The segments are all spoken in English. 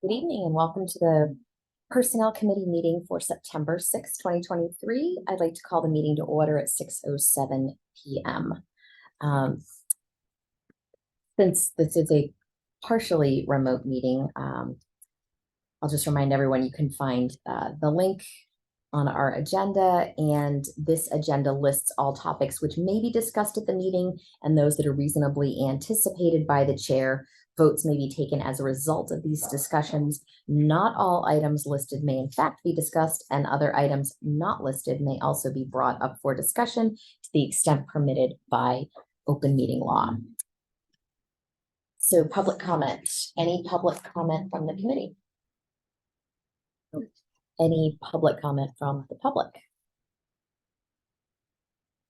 Good evening and welcome to the Personnel Committee meeting for September 6, 2023. I'd like to call the meeting to order at 6:07 p.m. Since this is a partially remote meeting, I'll just remind everyone you can find the link on our agenda, and this agenda lists all topics which may be discussed at the meeting and those that are reasonably anticipated by the chair. Votes may be taken as a result of these discussions. Not all items listed may in fact be discussed, and other items not listed may also be brought up for discussion to the extent permitted by open meeting law. So public comment. Any public comment from the committee? Any public comment from the public?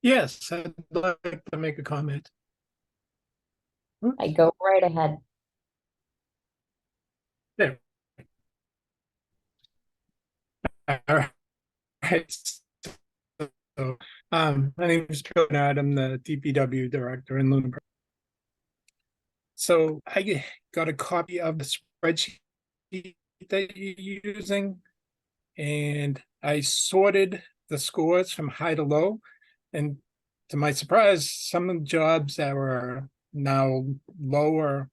Yes, I'd like to make a comment. I go right ahead. There. All right. So, my name is Joe Bernard. I'm the DPW director in Lunenburg. So I got a copy of the spreadsheet that you're using, and I sorted the scores from high to low. And to my surprise, some of the jobs that were now lower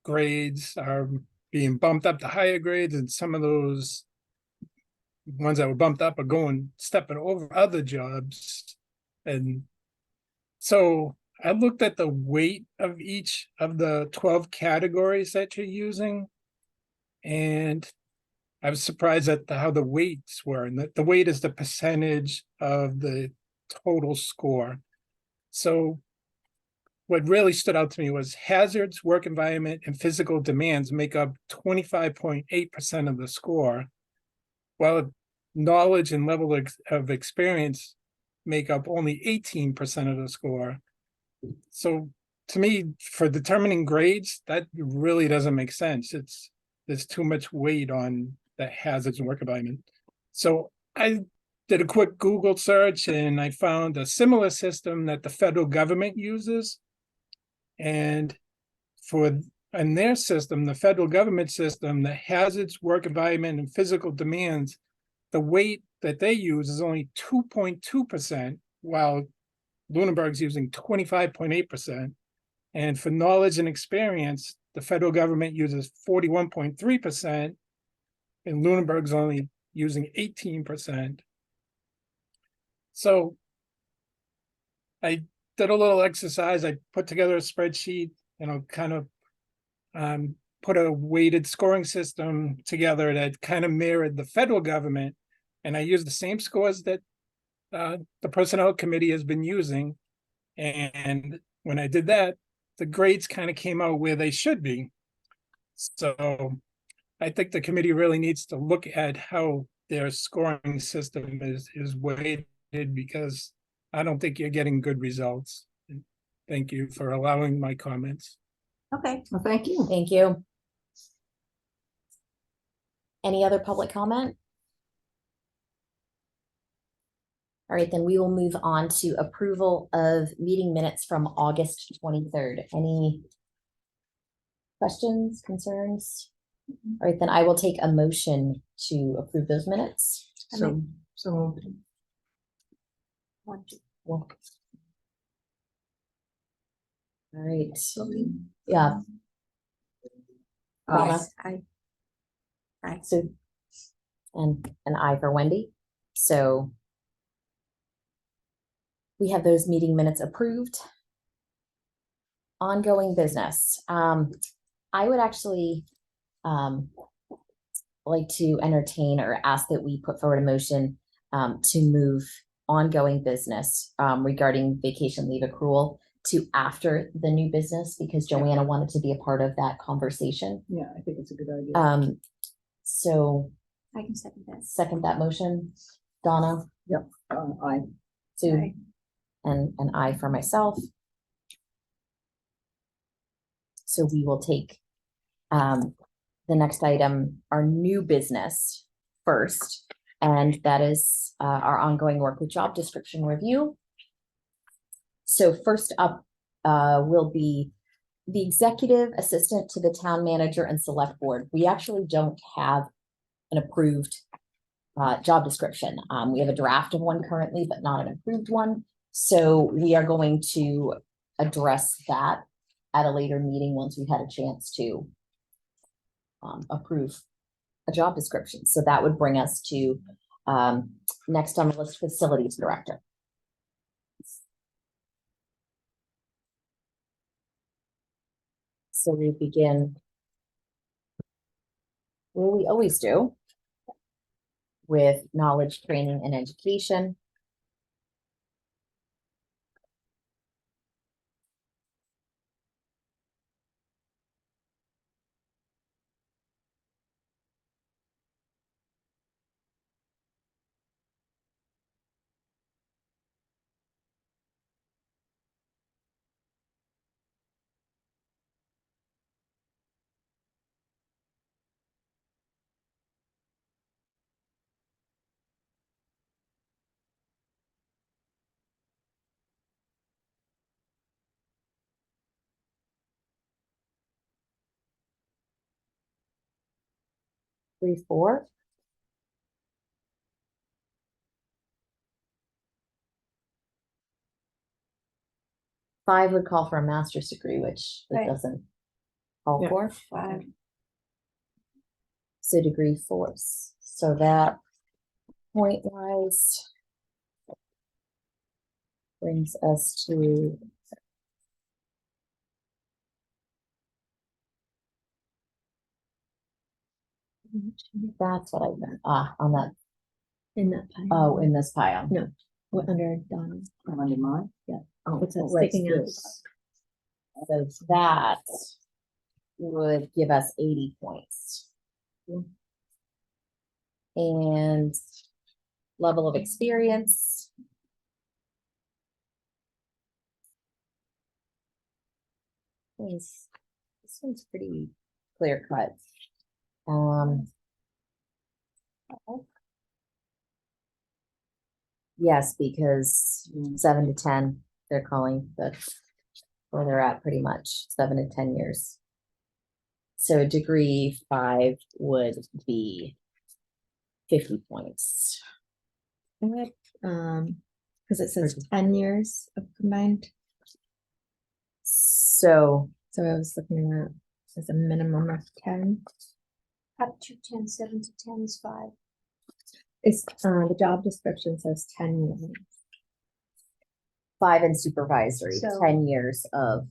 grades are being bumped up to higher grades, and some of those ones that were bumped up are stepping over other jobs. And so I looked at the weight of each of the 12 categories that you're using, and I was surprised at how the weights were. And the weight is the percentage of the total score. So what really stood out to me was hazards, work environment, and physical demands make up 25.8% of the score, while knowledge and level of experience make up only 18% of the score. So to me, for determining grades, that really doesn't make sense. There's too much weight on the hazards and work environment. So I did a quick Google search and I found a similar system that the federal government uses. And in their system, the federal government system, the hazards, work environment, and physical demands, the weight that they use is only 2.2%, while Lunenburg's using 25.8%. And for knowledge and experience, the federal government uses 41.3%, and Lunenburg's only using 18%. So I did a little exercise. I put together a spreadsheet, kind of put a weighted scoring system together that kind of mirrored the federal government. And I used the same scores that the Personnel Committee has been using. And when I did that, the grades kind of came out where they should be. So I think the committee really needs to look at how their scoring system is weighted, because I don't think you're getting good results. Thank you for allowing my comments. Okay, well, thank you. Thank you. Any other public comment? All right, then we will move on to approval of meeting minutes from August 23rd. Any questions, concerns? All right, then I will take a motion to approve those minutes. So All right. Yeah. Aye. So, and an aye for Wendy. So we have those meeting minutes approved. Ongoing business. I would actually like to entertain or ask that we put forward a motion to move ongoing business regarding vacation leave accrual to after the new business, because Joanna wanted to be a part of that conversation. Yeah, I think it's a good idea. So I can second that. Second that motion. Donna? Yep. Aye. Sue? Aye. And an aye for myself. So we will take the next item, our new business first, and that is our ongoing work with job description review. So first up will be the executive assistant to the town manager and select board, we actually don't have an approved job description. We have a draft of one currently, but not an approved one. So we are going to address that at a later meeting once we've had a chance to approve a job description. So that would bring us to next on the list, facilities director. So we begin where we always do, with knowledge, training, and education. Three, four. Five would call for a master's degree, which it Right. doesn't call Yeah. for. 5. So degree 4. So that point wise brings us to that's what I meant. On that, In that pile. oh, in this pile. No. What under Donna? Under mine? Yeah. Oh, What's that right, sticking out? yes. So that would give us 80 points. And level of experience. This one's pretty clear cut. Yes, because 7 to 10, they're calling the where they're at pretty much 7 to 10 years. So degree 5 would be 50 points. What, because it says 10 years of combined, So so I was looking at as a minimum of 10. Up to 10, 7 to 10 is 5. Is, the job description says 10 years. 5 in supervisory, So- 10 years of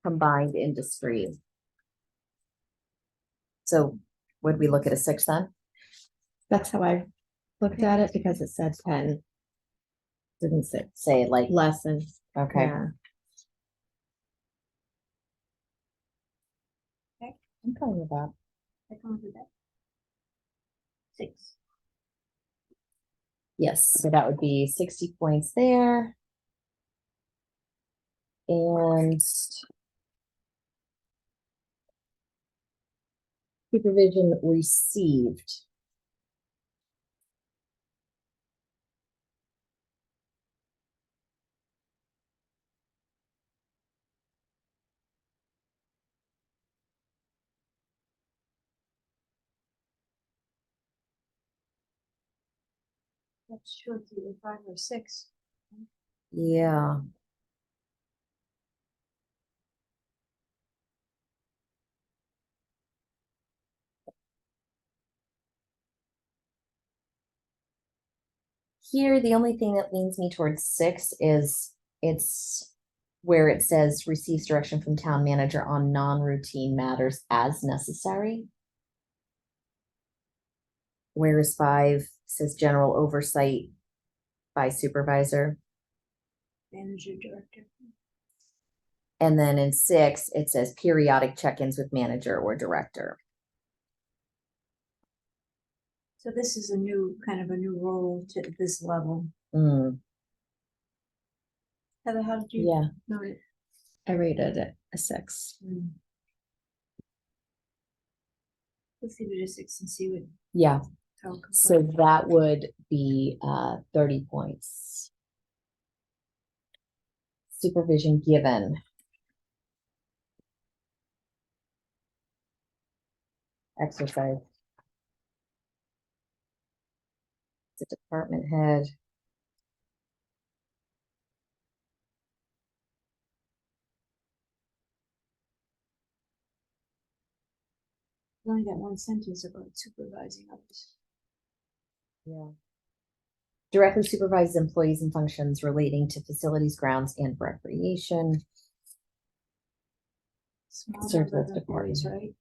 combined industry. So would we look at a 6 then? That's how I looked at it because it said 10. Didn't say Say like, less than, okay. yeah. I'm fine with that. I come with that. 6. Yes, so that would be 60 points there. And supervision received. That's sure it's either 5 or 6. Yeah. Here, the only thing that leans me towards 6 is it's where it says receives direction from town manager on non-routine matters as necessary. Whereas 5 says general oversight by supervisor. Manager, director. And then in 6, it says periodic check-ins with manager or director. So this is a new, kind of a new role to this level. Mm, Heather, how did you yeah, know it? I rated it a 6. Let's leave it a 6 and see what, yeah. how. it goes. So that would be 30 points. Supervision given. exercise. The department head. We only got one sentence about supervising others. Yeah. Directly supervises employees and functions relating to facilities, grounds, and recreation. Small Serves number as of employees, department.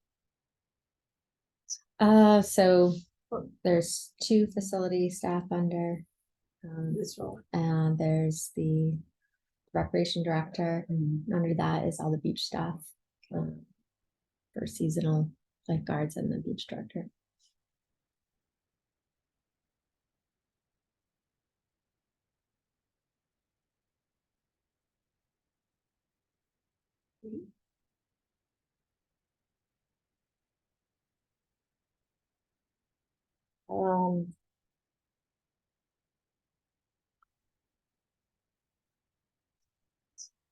right? So there's 2 facility staff under, This role. and there's the recreation director. Under that is all the beach staff, for seasonal lifeguards and the beach director. Um,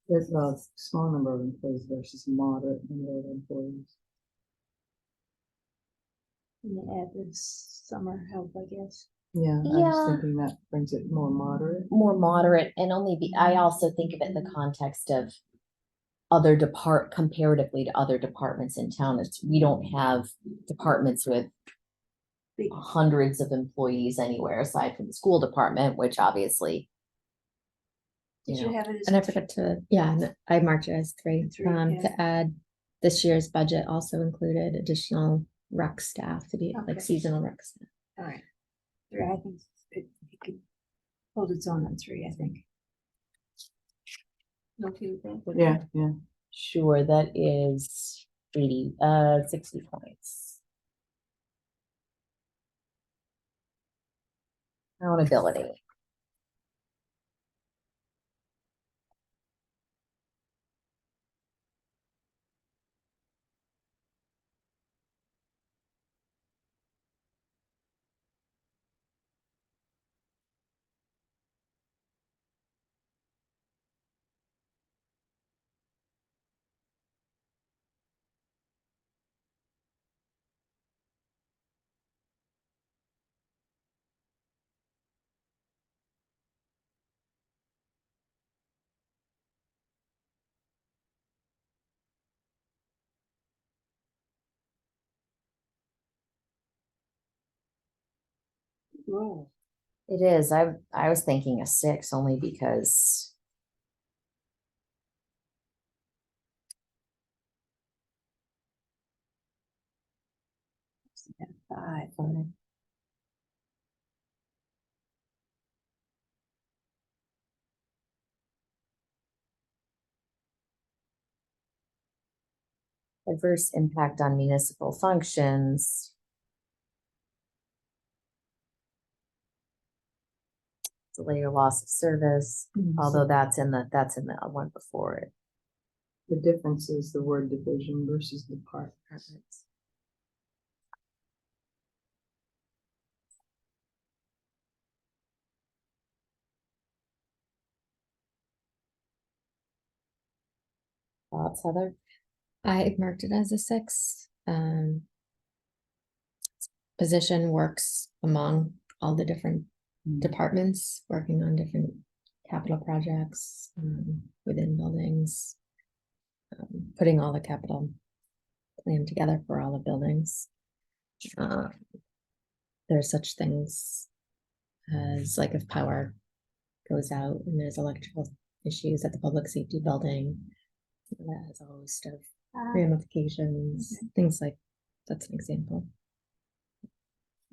There's a small number of employees versus moderate number of employees. And they add this summer help, I guess. Yeah, I was Yeah. thinking that brings it more moderate. more moderate and I also think of it in the context of other comparatively to other departments in town. We don't have departments with Big, hundreds of employees anywhere aside from the school department, which obviously. did you know, have it as? And I a forgot to, yeah, and I marked it as 3, 3, yeah. to add this year's budget also included additional rec staff to be Okay. like seasonal rec staff. All right. 3, I think it could hold its own on 3, I think. You okay with that? Yeah. Sure, that is 60 points. Accountability. Roll. It is. I was thinking a 6 only because. Five. Adverse impact on municipal functions. Delay or loss of service, although that's in the one before it. The difference is the word division versus department. Thoughts, Heather? I marked it as a 6. Position works among all the different departments, working on different capital projects, within buildings. Putting all the capital plan together for all the buildings. There's such things as like if power goes out and there's electrical issues at the public safety building, that has a host of ramifications, things like, that's an example.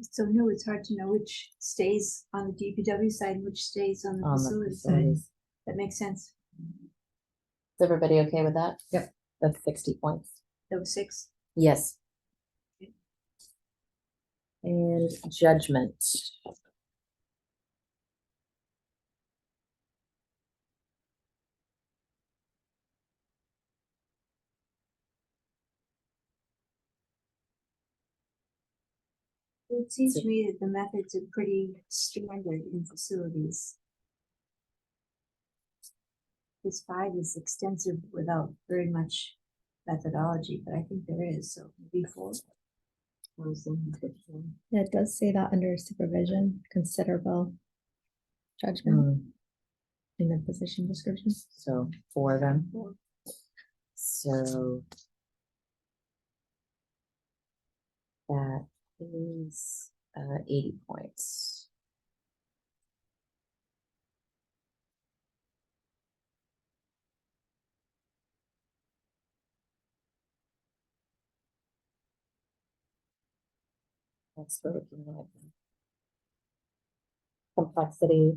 It's so new, it's hard to know which stays on the DPW side and which stays on the On the facility side. facilities. That makes sense. Is everybody okay with that? Yep. That's 60 points. Those 6. Yes. And judgment. It seems to me that the methods are pretty standard in facilities. This 5 is extensive without very much methodology, but I think there is, so maybe 4. Yeah, it does say that under supervision, considerable judgment Mm, in the position description. So 4 then. So that is 80 points. That's what we're looking at. Complexity.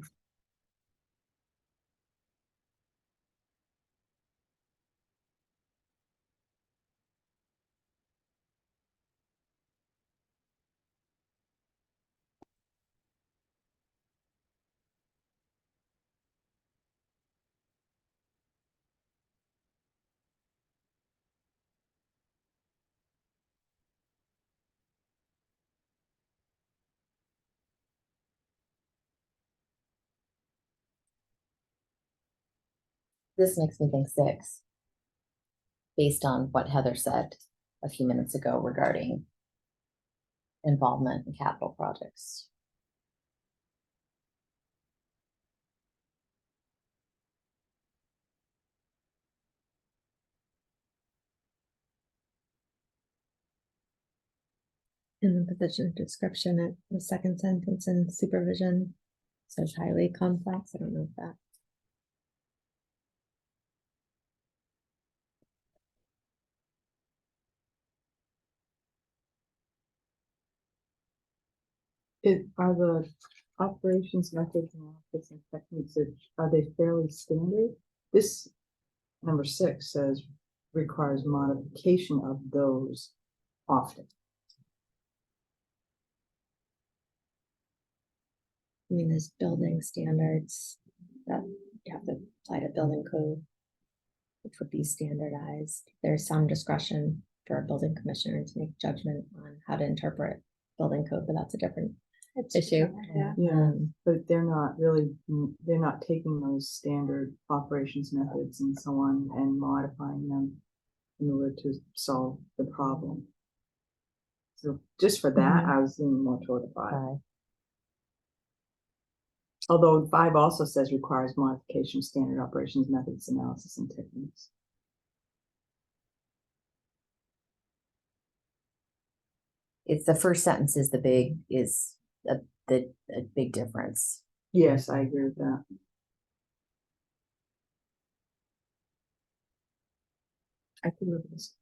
This makes me think 6, based on what Heather said a few minutes ago regarding involvement in capital projects. In the position description, the second sentence in supervision says highly complex. I don't know if that. Are the operations methods and methods and techniques, are they fairly standard? This number 6 says requires modification of those often. I mean, there's building standards that you have to apply to building code, which would be standardized. There's some discretion for a building commissioner to make judgment on how to interpret building code, but that's a different It's issue. different, yeah. Yeah, Um, but they're not really, they're not taking those standard operations methods and so on and modifying them in order to solve the problem. So just for that, Mhm. I was leaning more toward a 5. 5. Although 5 also says requires modification of standard operations methods, analysis and techniques. It's the first sentence is the a big difference. Yes, I agree with that. I could live with this.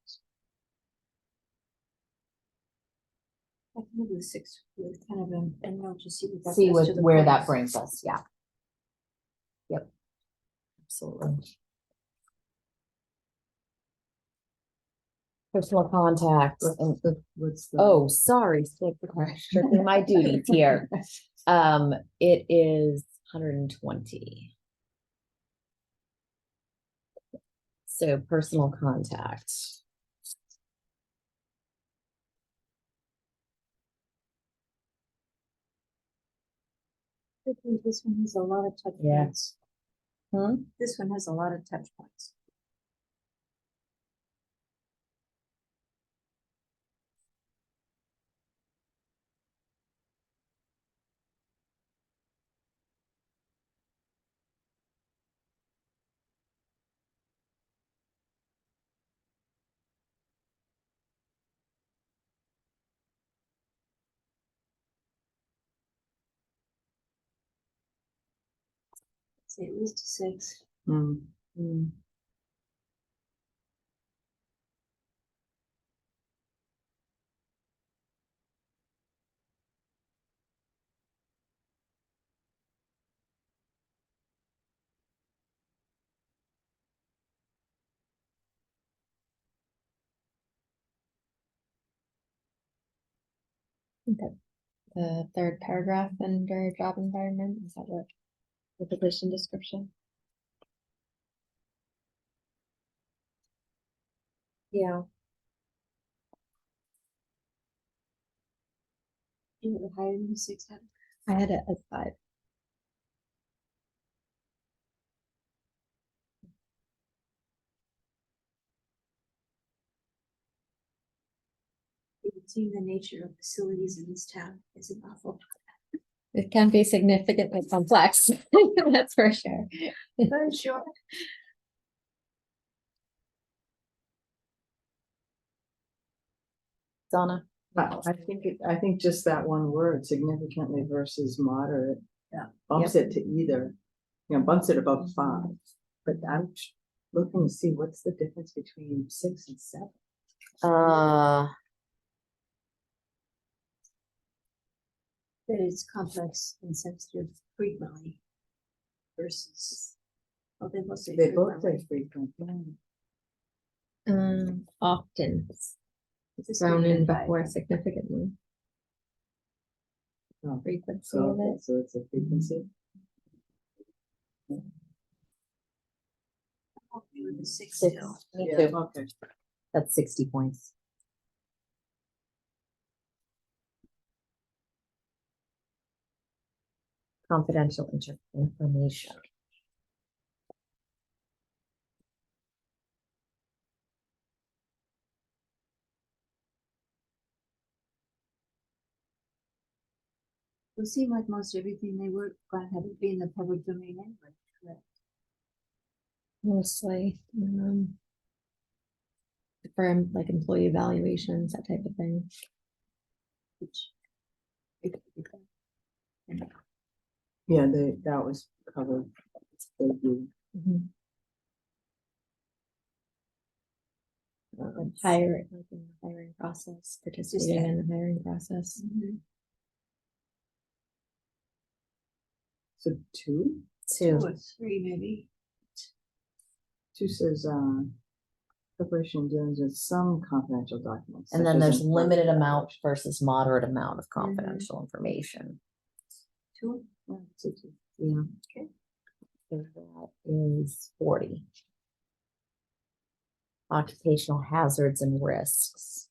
I can live with 6 with kind of a note to see what that See does what, to the where that points. brings us, yeah. Yep. Absolutely. Personal contact and, What's the? oh, sorry, stripping my duties here. It is 120. So personal contact. I think this one has a lot of touch Yeah. points. Hmm? This one has a lot of touch points. Say at least a 6. Mm. Okay. The third paragraph under job environment, is that what the position description? Yeah. You know, higher than 6. I had it as 5. Seeing the nature of facilities in this town is an awful. It can be significantly complex, that's for sure. Sure. Donna? I think just that one word, significantly versus moderate. Yeah. Bumps it to either, bumps it above 5, but I'm looking to see what's the difference between 6 and 7. That it's complex and sensitive frequently versus. Oh, they both say. They both frequently. say frequent. Often This thrown could in be five. before significantly. Oh, Frequency So, of okay, it. so it's a frequency. I'll be with the six Six. still. Me Yeah, too. okay. That's 60 points. Confidential information. It seemed like most everything they were going to have it be in the public domain anyway, correct? Mostly, for like employee evaluations, that type of thing. Which. it could be done. Yeah, that was covered. Thank you. Hire, like in the hiring process, participating in the hiring process. Mhm. So 2? Two Two. or three, maybe. 2 says, preparation of dealings with some confidential documents. And such then as there's employee limited amount evaluation. versus moderate amount of confidential information. Two. Yeah, so 2. Yeah. Okay. So that is 40. Occupational hazards and risks.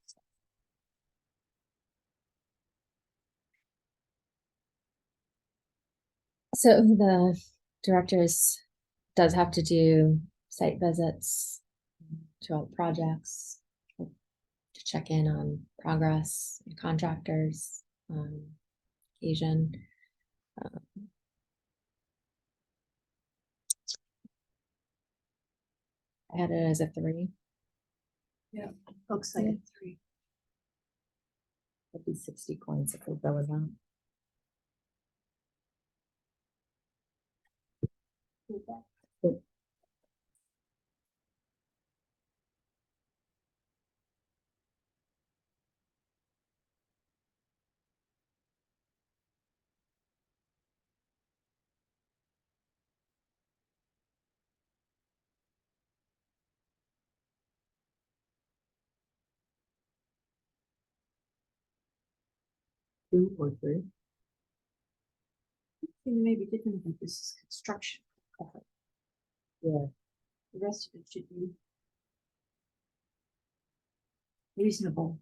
So the directors does have to do site visits to all projects to check in on progress, contractors, occasion. I had it as a 3. Looks like a three. That'd be 60 points if we go with that. Do that. Two or 3? It may be different, but this is construction. Yeah. The rest of it should be reasonable.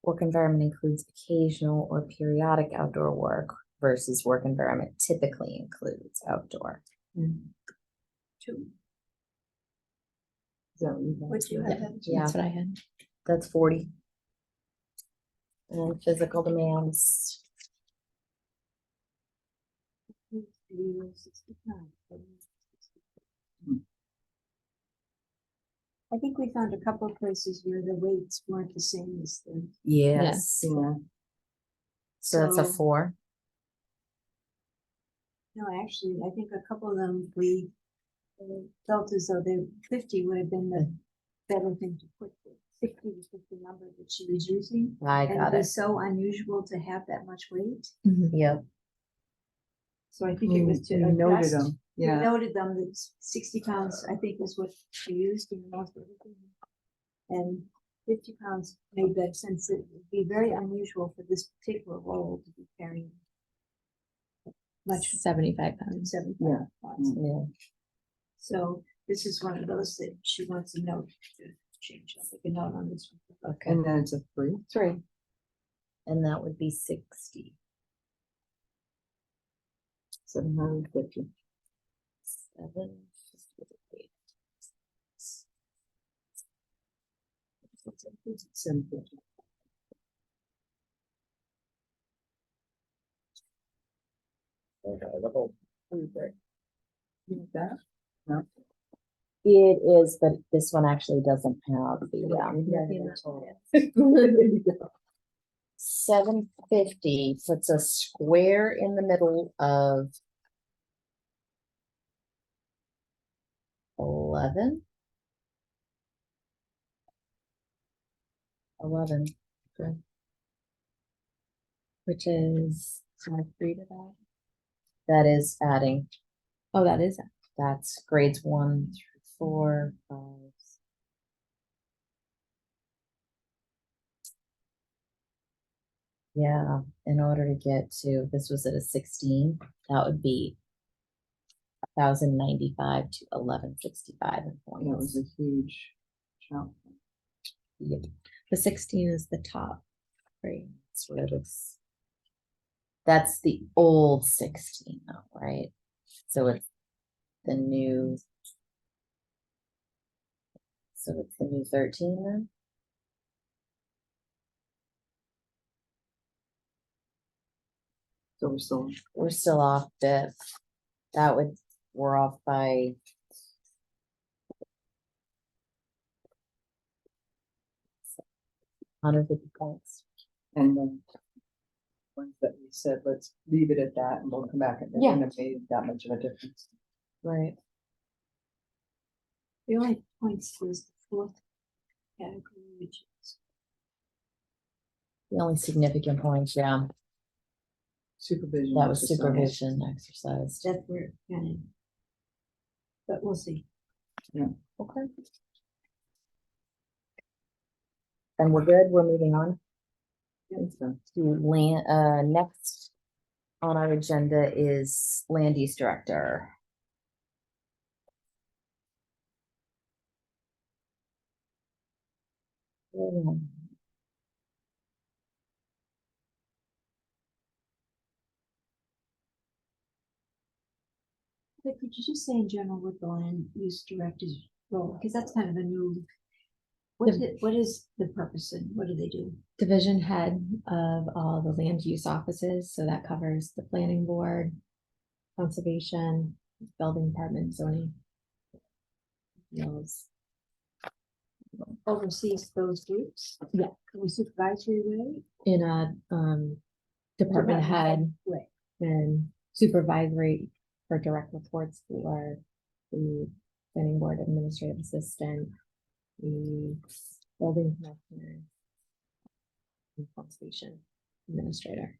Work environment includes occasional or periodic outdoor work versus work environment typically includes outdoor. Two. Is that what you got? What you have? Yeah. That's what I had. That's 40. And physical demands. I think we found a couple of places where the weights weren't the same as the. Yes. Yeah, So that's a So- 4. No, actually, I think a couple of them, we felt as though the 50 would have been the better thing to put. 60 was just the number that she was using. I And got it it. was so unusual to have that much weight. Yep. So I think it was to we noted adjust. them, We yeah. noted them that 60 pounds, I think, was what she used in most everything. And 50 pounds made that sense. It would be very unusual for this particular role to be carrying much 75 pounds. 75 pounds. Yeah. So this is one of those that she wants a note to change. I'll make a note on this one. Okay. And then it's a 3. 3. And that would be 60. 750. 750. 750. You need that? No. It is, but this one actually doesn't have the, There you go. 750 puts a square in the middle of 11. 11. Okay. Which is, so I read it out. That is adding, Oh, that is, that's grades 1 through 4, 5. Yeah, in order to get to, this was at a 16, that would be 1,095 to 1,165 in That was points. a huge jump. Yep, the 16 is the top, right? that's what it is. That's the old 16 though, right? So it's the new. So it's the new 13 then? So we're still, We're still off the, that would, we're off by. $150. and then ones that we said, let's leave it at that and we'll come back and it Yeah. wouldn't have made that much of a difference. Right. The only points was the fourth category, which is The only significant points, yeah, Supervision. that was exercise. supervision exercised. that's where, kind of. But we'll see. Okay. Then we're good, we're moving on Think so. to land, next on our agenda is land use director. But could you just say in general what the land use director's role, because that's kind of a new. What is the purpose and what do they do? Division head of all the land use offices, so that covers the planning board, conservation, building department, zoning. Those. Oversees those groups? Yeah. In a supervisory way? In a department head Way. and supervisory for direct reports for the planning board administrative assistant, the building commissioner, and conservation administrator.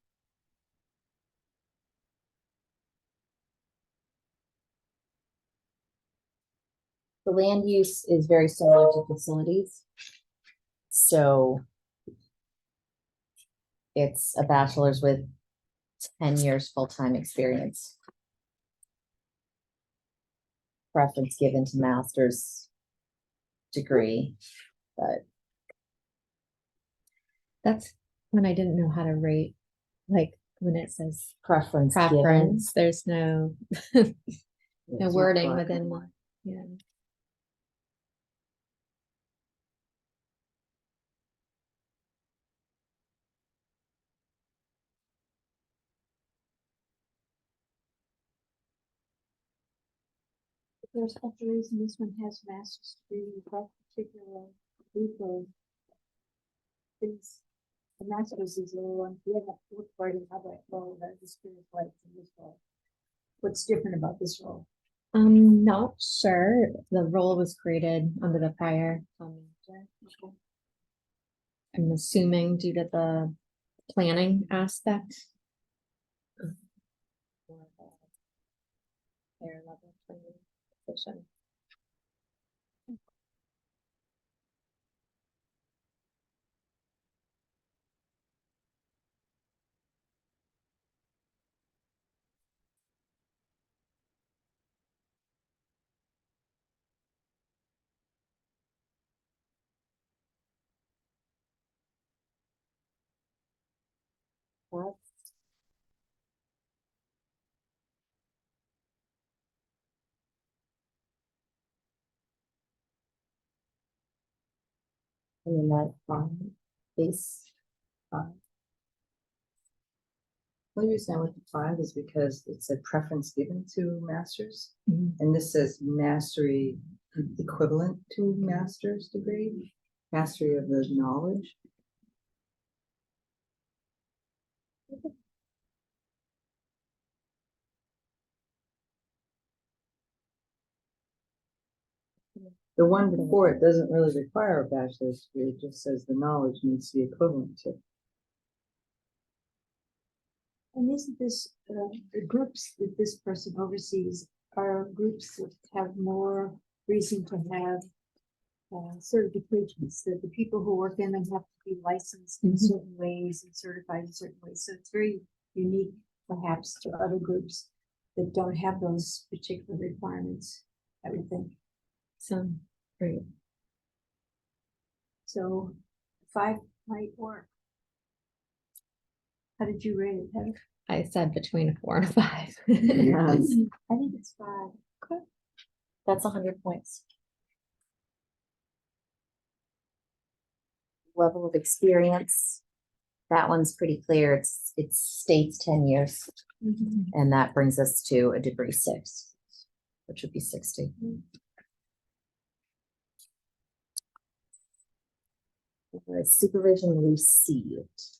The land use is very similar to facilities. So it's a bachelor's with 10 years full-time experience. Preference given to master's degree, but That's when I didn't know how to rate, like when it says preference given. preference, there's no Yeah, no it's not wording black and within white. the, yeah. If there's a reason this one has master's degree, that particular group of things. The master's is a little unclear, look for it in other role that is spirit like in this role. What's different about this role? I'm not sure. The role was created under the prior manager. I'm assuming due to the planning aspect. More of a higher level planning position. And then that base, Only reason I went to 5 is because it said preference given to masters, Mhm. and this says mastery equivalent to master's degree, mastery of the knowledge. The one before it doesn't really require a bachelor's degree, it just says the knowledge needs to be equivalent to. And isn't this, the groups that this person oversees are groups that have more reason to have certifications, that the people who work in them have to be licensed in Mhm. certain ways and certified in certain ways. So it's very unique perhaps to other groups that don't have those particular requirements, I would think. So, great. So 5 might work. How did you rate it, Heather? I said between a 4 and a 5. Yes. I think it's 5. that's 100 points. Level of experience, that one's pretty clear. It states 10 years, and that brings us to a degree 6, which would be 60. Supervision received.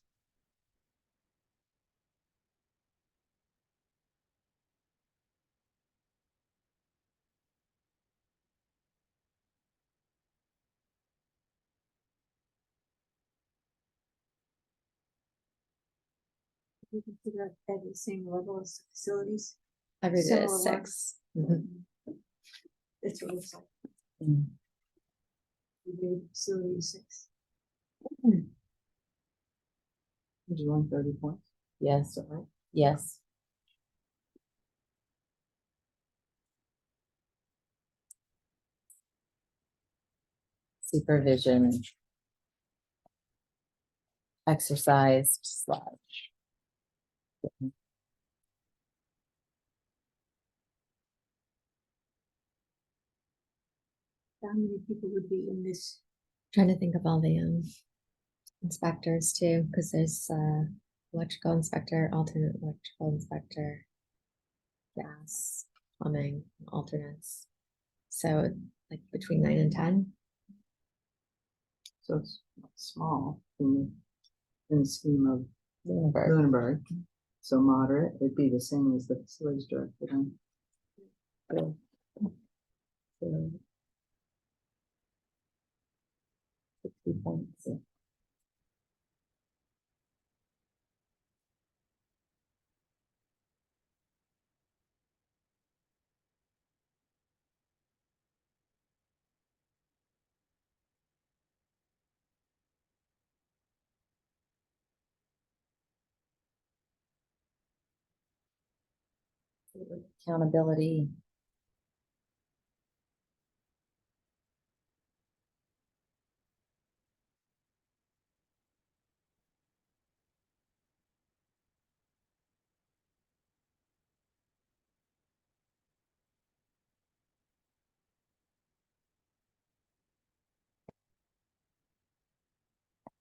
We consider that at the same level as facilities. I read it Similar as work. 6. Mhm. That's what it looks like. Mm. We do facility 6. Would you want 30 points? Yes, yes. Supervision. Exercised slash. How many people would be in this? Trying to think of all the inspectors too, because there's electrical inspector, alternate electrical inspector, gas, plumbing, alternates. So like between 9 and 10. So it's small in the scheme of Lunenburg. Lunenburg. So moderate, it'd be the same as the facilities director then. So, 60 points. Accountability.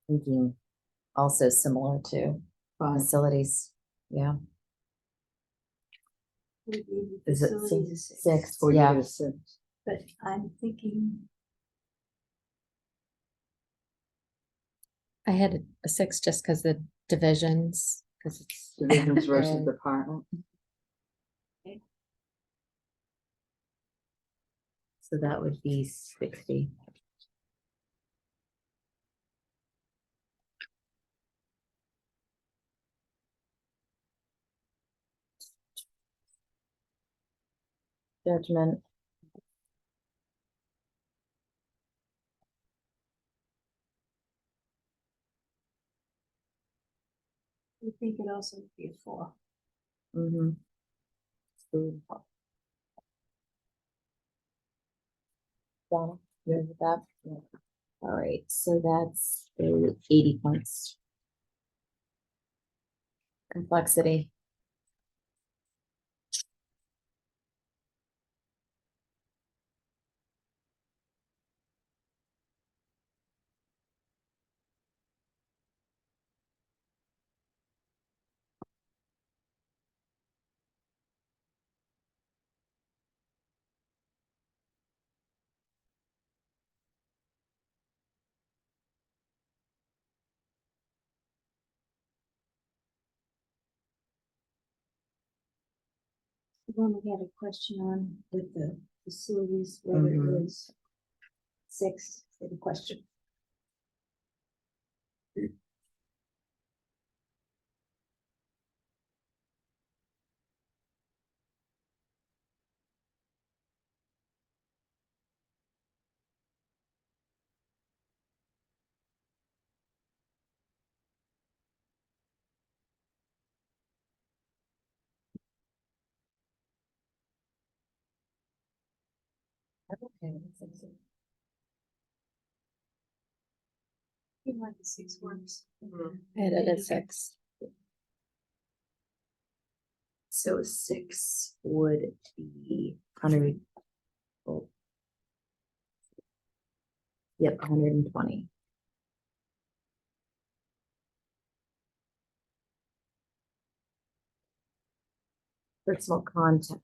Thinking also similar to 5. facilities. Yeah. Would be Is it facilities is 6. 6? Or you Yeah. get a 6. But I'm thinking, I had a 6 just because the divisions, because it's Divisions versus Yeah. department. So that would be 60. Judgment. I think it also would be a 4. Mm-hmm. Donna, you good with that? Yeah. All right, so that's 80 points. Complexity. The one we had a question on with the facilities, whether it Mhm. was 6, they had a question. You want the 6 works. I had it at 6. So 6 would be 100. oh. Yep, 120. Personal contact.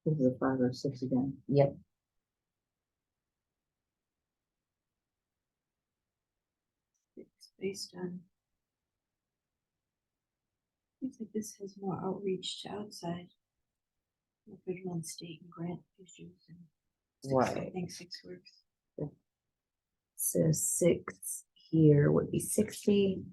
This is a 5 or 6 again. Yep. It's based on. Seems like this has more outreach to outside. The federal and state and grant issues and. 6, I Right. think 6 works. So 6 here would be 60.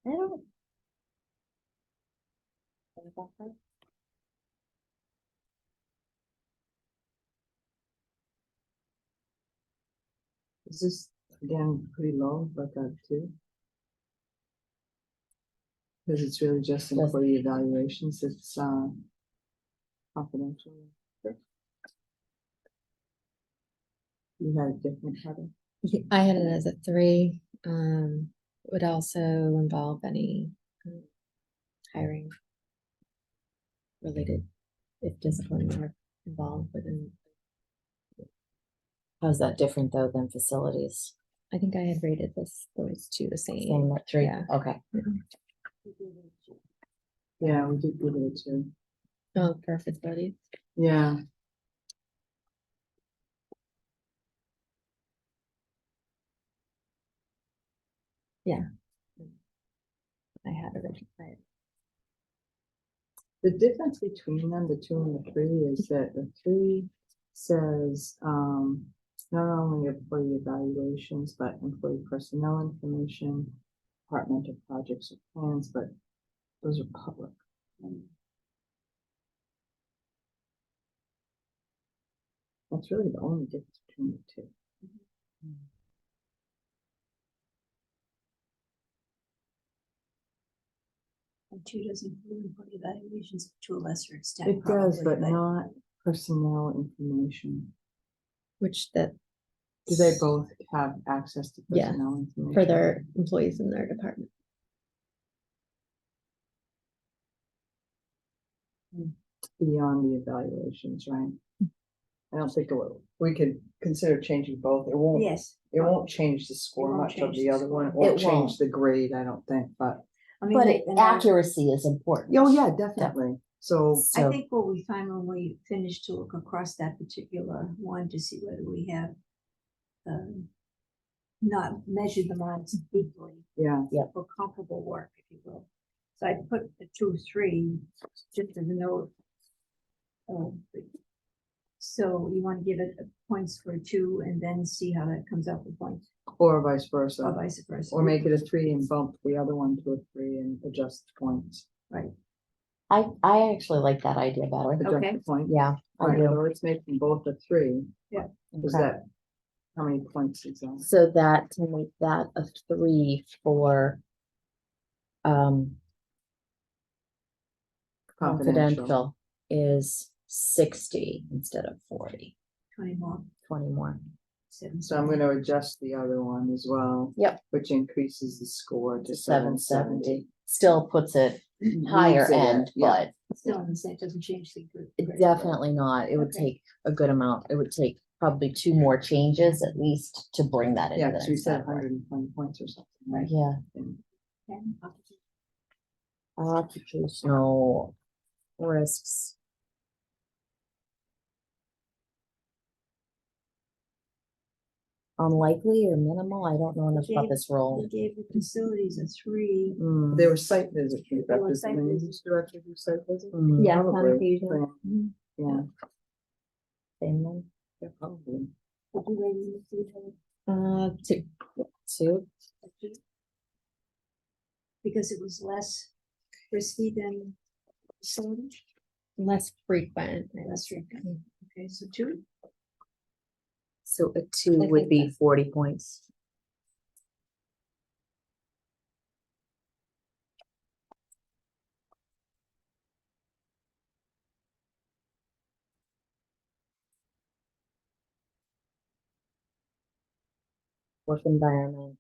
I don't. Is this again pretty low, like a 2? Because it's really just employee evaluations, it's confidential. You had a different heading. I had it as a 3. Would also involve any hiring related, if discipline were involved within. How's that different though than facilities? I think I had rated those two the Same same. at 3. Yeah. Okay. Yeah, we did give it a 2. Oh, for facilities. Yeah, I had originally. the difference between them, the 2 and the 3, is that the 3 says, not only employee evaluations, but employee personnel information, departmental projects or plans, but those are public. That's really the only difference between the 2. And 2 doesn't include employee evaluations to a lesser extent. It does, probably, but not personnel information. Which that Do they both have access to Yeah, personnel information? for their employees in their department. Beyond the evaluations, right? I don't think it will, we could consider changing both. It won't, Yes. it won't change the score won't much of change the the other one. It score. won't It change won't. the grade, I don't think, but, I mean, But and I- accuracy is important. oh, yeah, definitely. So, I So, think what we find when we finish to look across that particular one to see whether we have not measured them on deeply yeah, for comparable work, if you will. So I put the 2, 3, just as a note. So you want to give it points for 2 and then see how that comes out with points, or vice versa. or vice versa. Or make it a 3 and bump the other one to a 3 and adjust the points. Right, I actually like that idea better. Adjust Okay. the point. Yeah, I Right, so do. let's make them both a 3. Is Okay. that, how many points is that? So that to make that a 3 for confidential is 60 instead of 40, 20 more. 20 more. So I'm gonna adjust the other one as well. Yep. Which increases the score to 770. Still puts it higher end, but Still in the same, doesn't change the group. definitely not. It would Okay. take a good amount. It would take probably 2 more changes at least to bring that into Yeah, the because we next said category. 120 points or something, right? Yeah, And occupational risks. Unlikely or minimal, I don't know enough about this we role. gave the facilities a 3. Mm, There were site visits. There were site Does the visits. director do site visits? mm, Yeah, Probably. on occasion. Yeah, same one. yeah, probably. Would you rate it a 3? 2. 2. Because it was less risky than facility, Less frequent. I would less say. frequent. Okay, so 2. So a 2 I would think be 40 points. Work environment.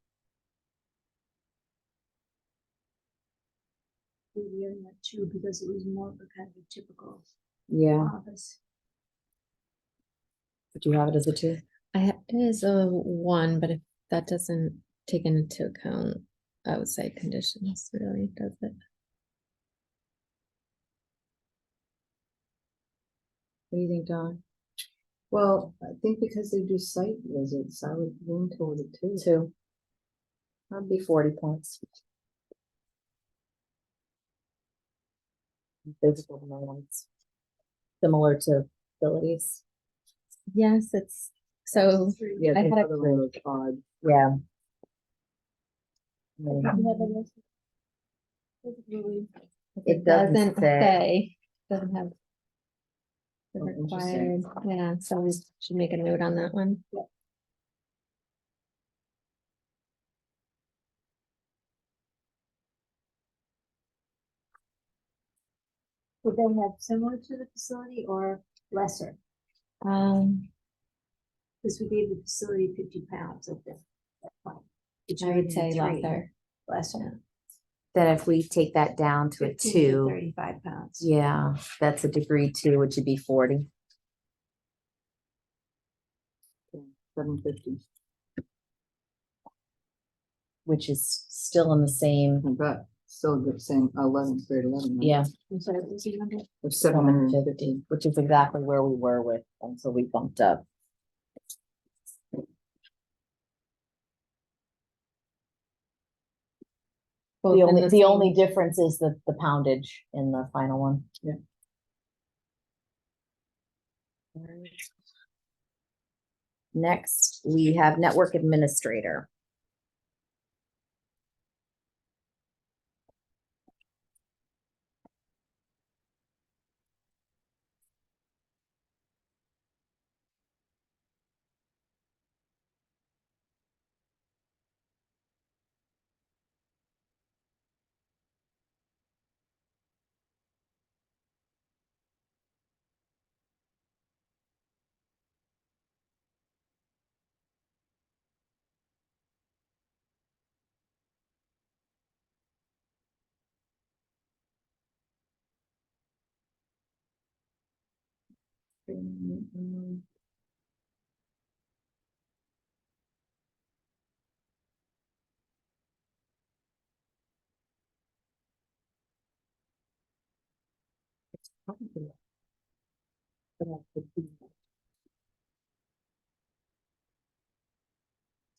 We really had 2 because it was more of a kind of a typical Yeah, office. would you have it as a 2? It is a 1, but if that doesn't take into account, I would say conditions really does it. What do you think, Don? Well, I think because they do site visits, I would lean toward it too. 2. That'd be 40 points. Physical demands. Similar to abilities. Yes, it's so. 3. Yeah, I the had a other one was odd. Yeah. You have a list? Doesn't really- It doesn't say. Doesn't have. The Oh, required, interesting. yeah, so we should make a note on that one. Would they have similar to the facility or lesser? Because we gave the facility 50 pounds of them. I would say lesser. Lesser. Then if we take that down to a 15 to 2, 35 pounds. yeah, that's a degree 2, which would be 40. 750. Which is still in the same, But still the same 11, grade 11. right? yeah, I'm sorry, what was the number? Of 750. 750, which is exactly where we were with until we bumped up. Both The in only, the same- only difference is the poundage in the final one. Yeah. Next, we have network administrator.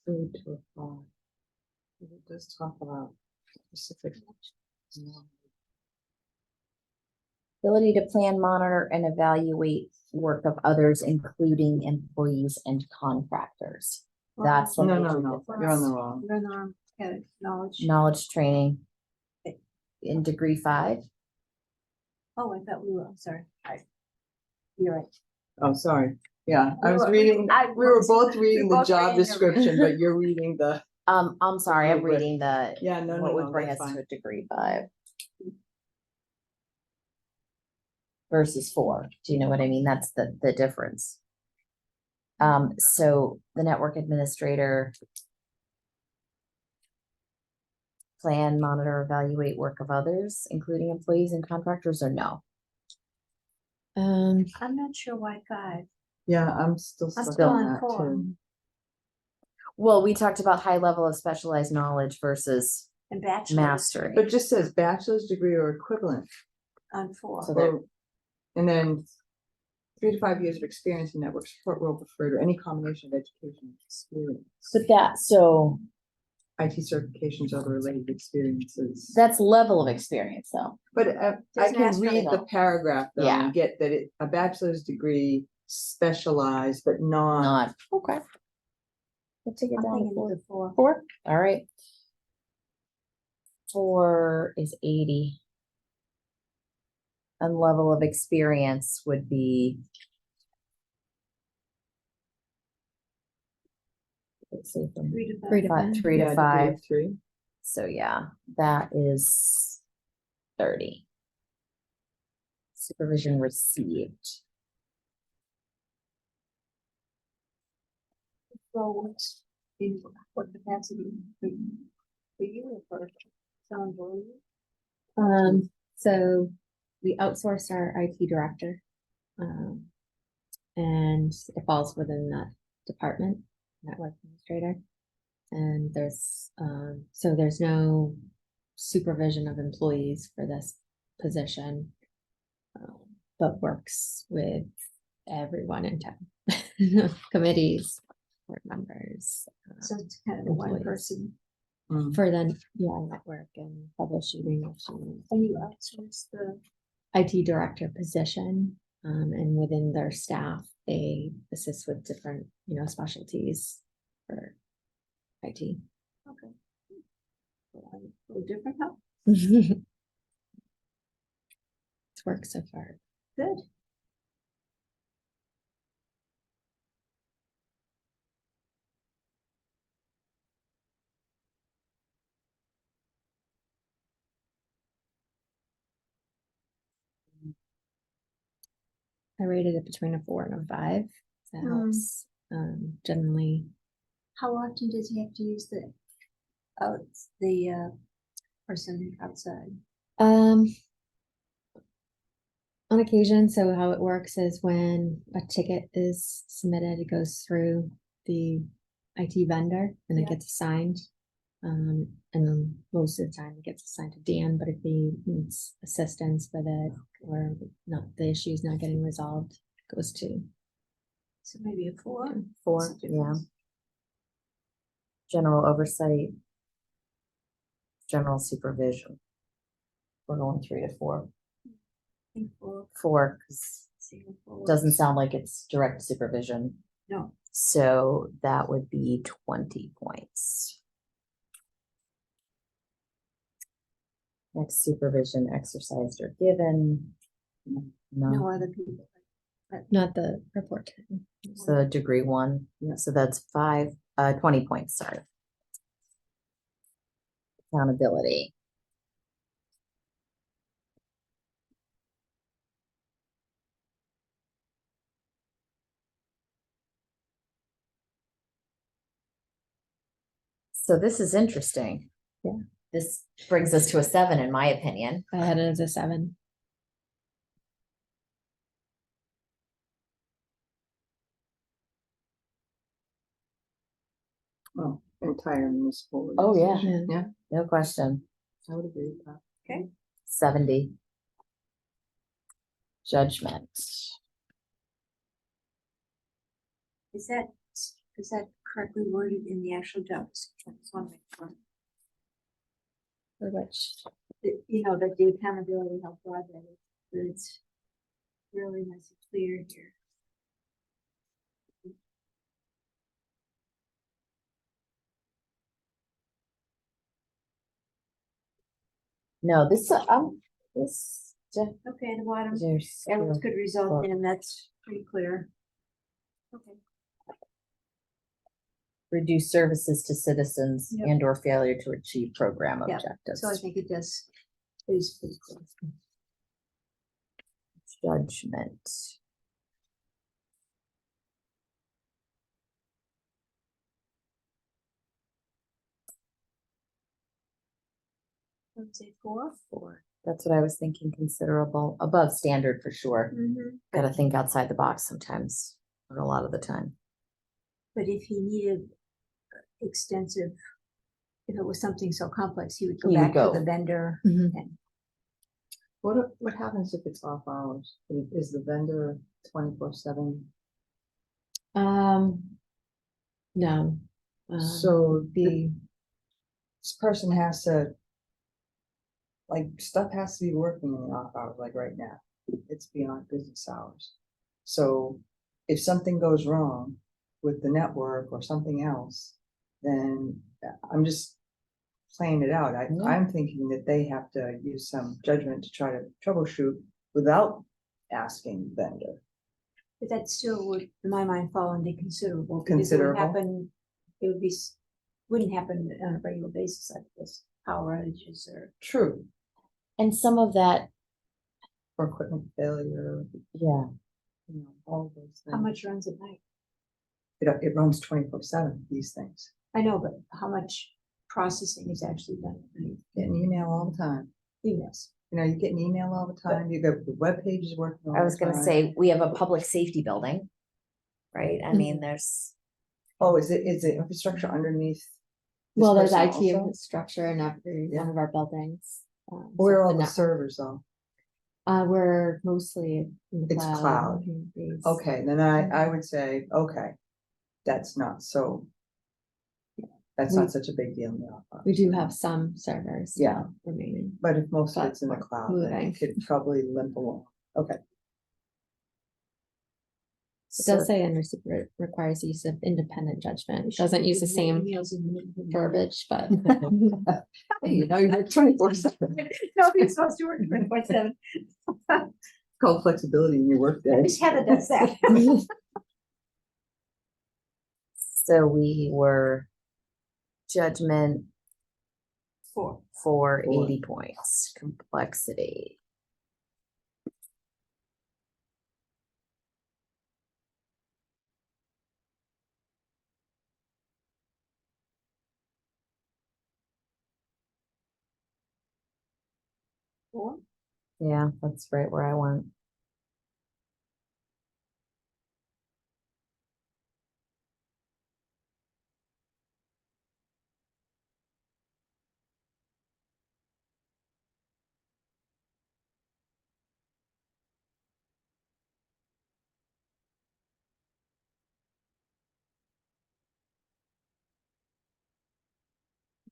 Food to a farm. It does talk about specific. Ability to plan, monitor, and evaluate work of others, including employees and contractors. That's No, the no, major no, difference. you're on the wrong. You're on the wrong category. Knowledge. Knowledge training. Okay. In degree 5. Oh, I thought we were, I'm sorry. You're right. Oh, sorry. Yeah, I We was were- reading, I we were was- both we reading were the both job reading the- description, but you're reading the, I'm sorry, I'm Okay, but- reading the, yeah, no, what no, would no, bring us that's to fine. a degree 5. versus 4. Do you know what I mean? That's the difference. So the network administrator plan, monitor, evaluate work of others, including employees and contractors, or no? Um, I'm not sure why 5. Yeah, I'm still I'm stuck still on on that 4. too. Well, we talked about high level of specialized knowledge versus And bachelor's mastery. But it just says bachelor's degree or equivalent, on 4. So there- or, and then 3 to 5 years of experience in network support role preferred, or any combination of education and experience. But that, so IT certifications, other related experiences. that's level of experience though. But I Doesn't can ask for read the legal. paragraph though Yeah. and get that a bachelor's degree specialized, but not. Not, okay. We'll take it I'm down to thinking 4. the 4. 4, all right. 4 is 80. And level of experience would be. Let's see, from 3 to 5. 3 to 5. 3 Yeah, to degree 5, of 3. so yeah, that is 30. Supervision received. Roles in what capacity for you or for someone below you? So we outsource our IT director. And it falls within that department, network administrator. And so there's no supervision of employees for this position. But works with everyone in town, committees, board members. So it's kind of a one Employees. person. Mm. For the, network and publishing. And you outsource the, IT director position, and within their staff, they assist with different, specialties for IT. okay. A little different help. It's worked so far. Good. I rated it between a 4 and a 5. That Hmm. helps. Generally, How often does he have to use the person outside? on occasion, so how it works is when a ticket is submitted, it goes through the IT vendor and it Yeah. gets assigned. And then most of the time it gets assigned to Dan, but if he needs assistance with it or not, the issue is not getting resolved, it goes to. So maybe a 4. 4, That's a yeah. difference. General oversight. General supervision. We're going 3 to 4. I think 4. 4, because Single 4 doesn't works. sound like it's direct supervision. No. So that would be 20 points. Next supervision exercised or given. No No, other people. Not the report. so degree 1, Yeah. so that's 20 points, sorry. Accountability. So this is interesting. Yeah. This brings us to a 7, in my opinion. I had it as a 7. Oh, entire municipal. Oh, yeah. organization. Yeah. Yeah, No question. I would agree with that. Okay. 70. Judgment. Is that correctly worded in the actual job description? Just want to make sure. For which, That the accountability, how broad that is, that it's really nice and clear here. No, this, this. Okay, at the bottom, There's- errors could result Sure. in, that's pretty clear. Okay. Reduce services to citizens Yep. and or failure to achieve program Yeah, objectives. So I think it is pretty clear. judgment. I would say 4. Four. That's what I was thinking, considerable, above standard for sure. Mm-hmm. Gotta think outside the box sometimes, or a lot of the time. But if he needed extensive, if it was something so complex, he would go He would back to go. the vendor. Mhm. And What happens if it's off hours? Is the vendor 24/7? No. So The, this person has to, like, stuff has to be working in the off hours, like right now. It's beyond business hours. So if something goes wrong with the network or something else, then I'm just playing it out. Yeah. I'm thinking that they have to use some judgment to try to troubleshoot without asking the vendor. but that still would, in my mind, fall into considerable. because it would Considerable. happen. It would be, wouldn't happen on a regular basis like this, power outages or. True. And some of that, Or equipment failure, yeah, all those things. How much runs at night? It runs 24/7, these things. I know, but how much processing is actually done at night? Get an email all the time. Emails. You get an email all the time. You got the web pages working all the time. I was gonna say, we have a public safety building. Right, I mean, there's, Oh, is it infrastructure underneath? this well, there's person IT also? infrastructure in every Yeah. one of our buildings. Where are so all the network- servers though? We're mostly in the It's cloud. cloud. based. Okay, then I would say, okay, that's not so. That's We- not such a big deal in the office. We do have some servers. still Yeah. Remaining. But if most of But it's in the we're cloud, then moving. it could probably limp along. Okay, It so does say requires use of independent judgment. We should Doesn't put 's the same emails in the- verbiage, but. hey, you're 24/7. No, he's supposed to work 24/7. Called flexibility in your workday. I wish Heather does that. so we were judgment 4. for Four. 80 points, complexity. Yeah, that's right where I went.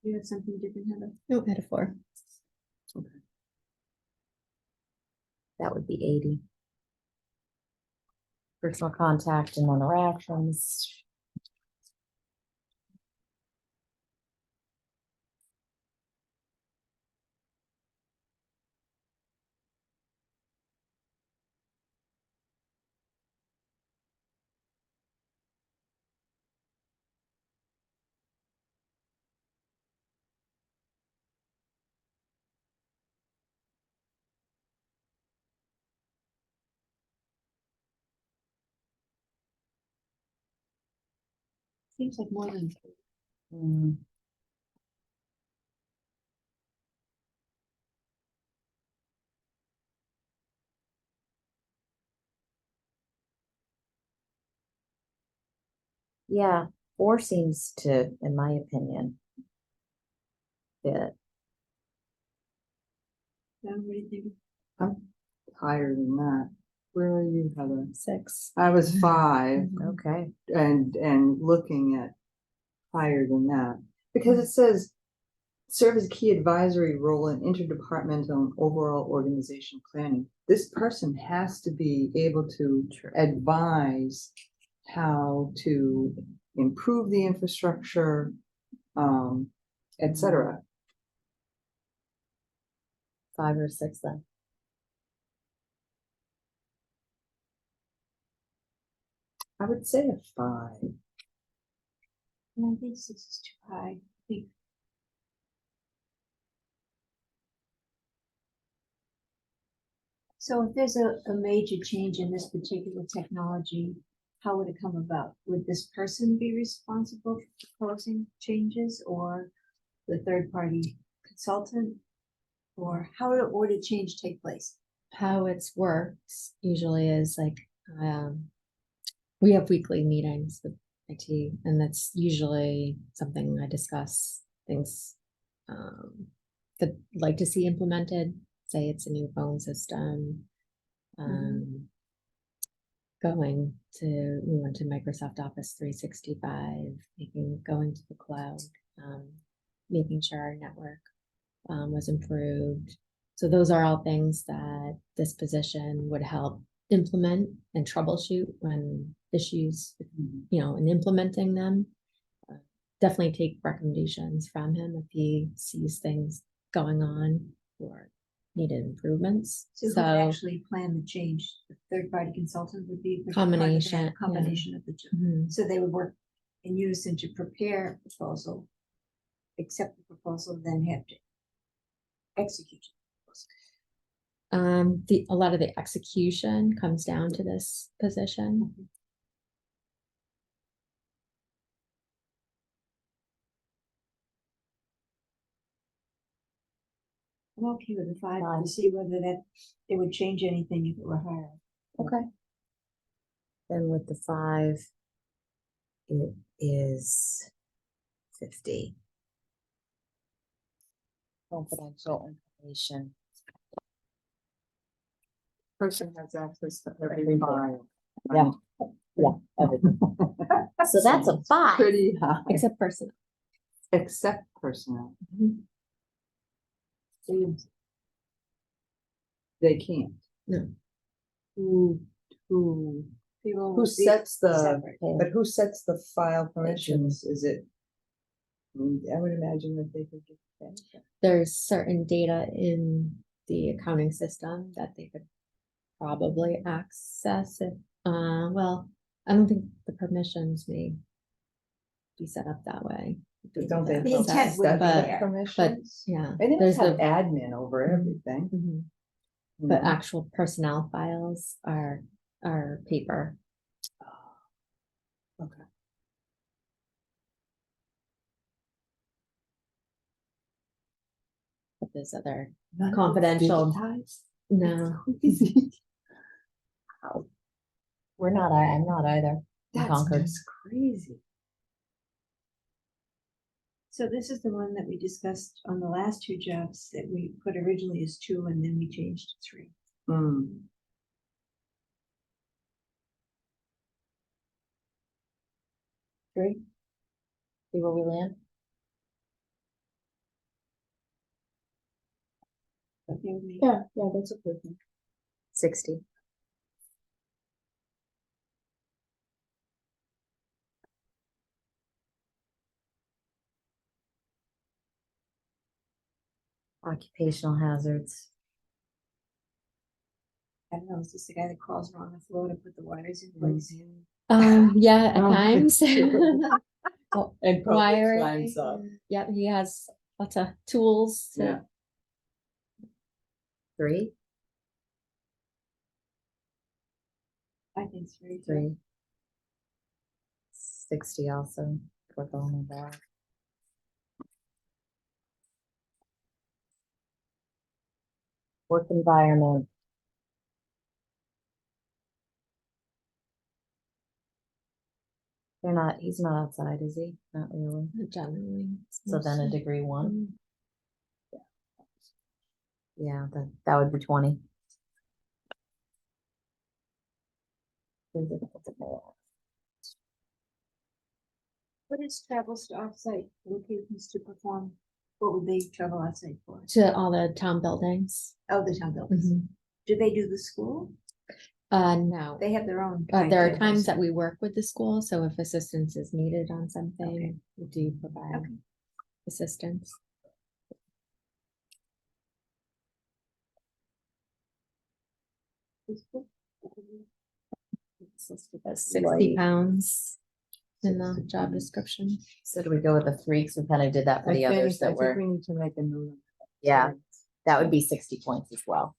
You have something different, Heather? No, metaphor. That would be 80. Personal contact and interactions. Seems like more than. Mm. Yeah, 4 seems to, in my opinion, fit. What do you think? I'm higher than that. Where are you, Heather? 6. I was 5 Okay. and looking at higher than that. Because it says serve as key advisory role in interdepartmental and overall organization planning. This person has to be able to advise how to improve the infrastructure, et cetera. 5 or 6 then. I would say a 5. I think 6 is too high. I think So if there's a major change in this particular technology, how would it come about? Would this person be responsible for proposing changes or the third-party consultant? Or how would a change take place? How it's worked usually is like, we have weekly meetings with IT, and that's usually something I discuss things that I'd like to see implemented, say it's a new phone system. Going to, we went to Microsoft Office 365, going to the cloud, making sure our network was improved. So those are all things that this position would help implement and troubleshoot when issues, in implementing them. Definitely take recommendations from him if he sees things going on or needed improvements. So who would actually plan the change? The third-party consultant would be part of that Combination, yeah. combination of the two. Mhm. So they would work in unison to prepare a proposal, accept the proposal, then have to execute it. A lot of the execution comes down to this position. I'm okay with the five Fine. to see whether that it would change anything if it were higher. Okay. Then with the 5, it is 50. Confidential information. Person has access to every Everything. file. Yeah. Yeah, everything. So that's a 5. Pretty high, Except person. except personnel. They can't. No. Who People Who will be sets the, separate. but who sets the file permissions? Is it? I would imagine that they could get that. There's certain data in the accounting system that they could probably access it. Well, I don't think the permissions may be set up that way. But don't they? The help intent would set be the there. permissions? Yeah, They there's must have the, admin over everything. Mhm. you But know? actual personnel files are paper. Okay. But there's other None of it's confidential. digitized? No. Crazy. We're not, I'm not either. in That's Concord. just crazy. So this is the one that we discussed on the last 2 jobs that we put originally as 2 and then we changed to 3. Hmm. See where we land? Okay with me? Yeah, that's a good thing. 60. Occupational hazards. I don't know, is this the guy that crawls around the floor to put the wires in place? Yeah, at Oh, times. Oh, And probably wiring. climbs up. Yep, he has lots of tools. Yeah. 3, I think 3. 3. 60 also. We're going with that. Work environment. He's not outside, is he? Not really. Generally. So then a mostly- degree 1. Yeah, that would be 20. What is travels to offsite locations to perform? What would they travel offsite for? To all the town buildings. Oh, the town buildings. Mhm. Do they do the school? No. They have their own. There are kind of times that offsite. we work with the school, so if assistance is needed on something, we do provide Okay. assistance. It's listed as 60 Light. pounds in the job description. So do we go with the 3? Because we kind of did that for the others that were, We need to make a note. yeah, that would be 60 points as well.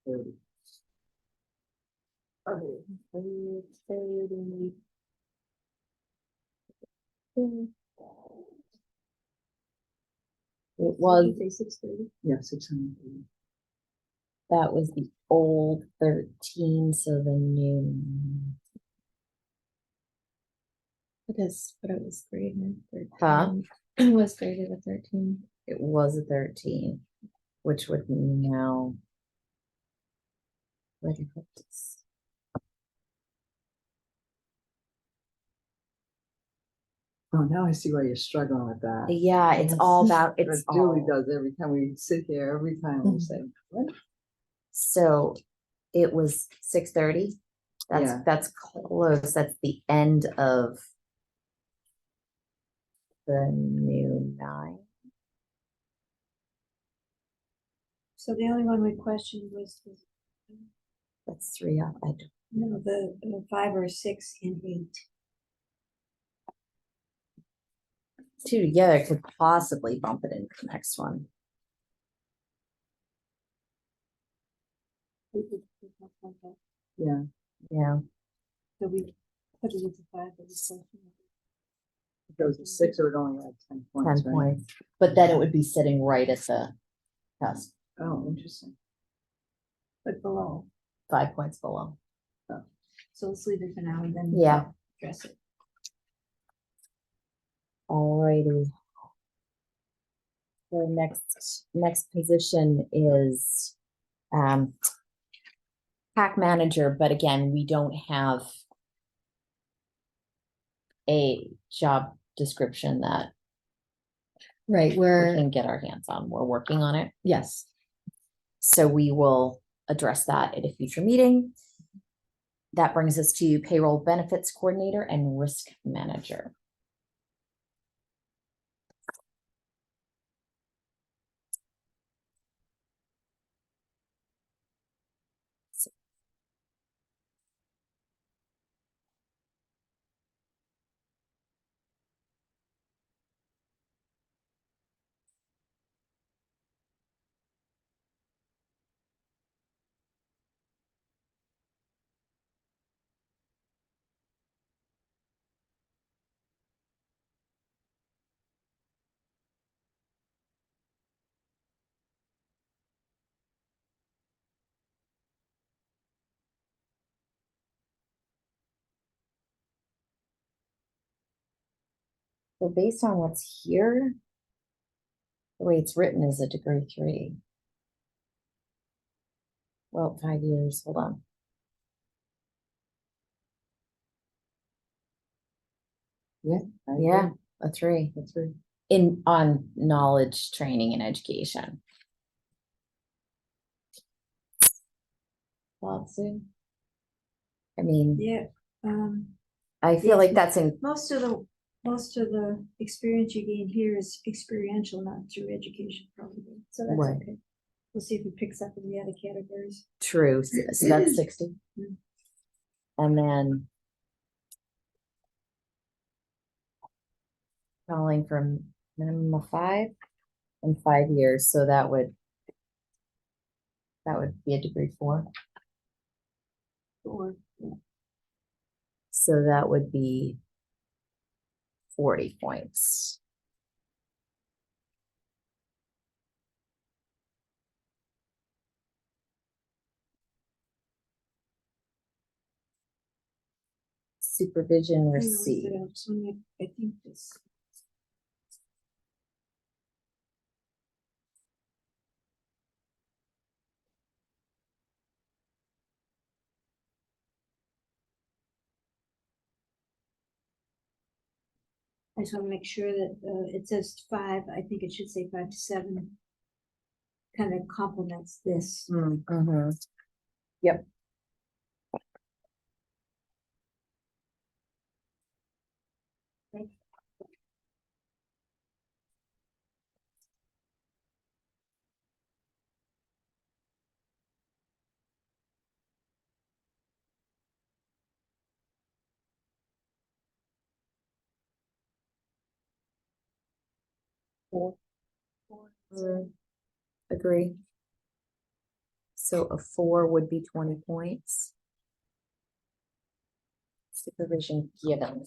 30. Okay. 30. It was, Say 6:30. Yeah, 600. that was the old 13, so the new. But it was graded Huh? 13. It was graded a 13. It was a 13, which would now. Where did I put this? Oh, now I see why you're struggling with that. Yeah, it's all about, it's But Julie all, does every time we sit here, every time we Mhm. say, what? so it was 6:30. Yeah. That's close. That's the end of the new 9. So the only one we questioned was That's 3 up. no, the 5 or 6 and 8. 2 together could possibly bump it into the next one. Yeah. Yeah, So we put it into 5 for this question. If it was a 6, it would only have 10 points, 10 right? points. But then it would be sitting right at the cusp, Oh, interesting. But below, 5 points below. so let's leave it for now and then. Yeah. Address it. Alrighty. The next position is pack manager, but again, we don't have a job description that Right, we we're, can get our hands on. We're working on it. yes, So we will address that at a future meeting. That brings us to payroll benefits coordinator and risk manager. So based on what's here, the way it's written is a degree 3. Well, 5 years, hold on. I Yeah, agree. a 3 That's right. on knowledge, training, and education. Thoughts, Sue? I mean, Yeah, I feel like yes. that's in, most of the experience you gain here is experiential, not through education probably. So that's Right. okay. We'll see if it picks up in the other categories. true, so that's 60. Mm. And then calling from minimum of 5 and 5 years, so that would be a degree 4. Or So that would be 40 points. Supervision hang on, received. I think this. I just want to make sure that it says 5. I think it should say 5 to 7. Kind of complements this. Mhm. Yep. Agree. So a 4 would be 20 points. Supervision given.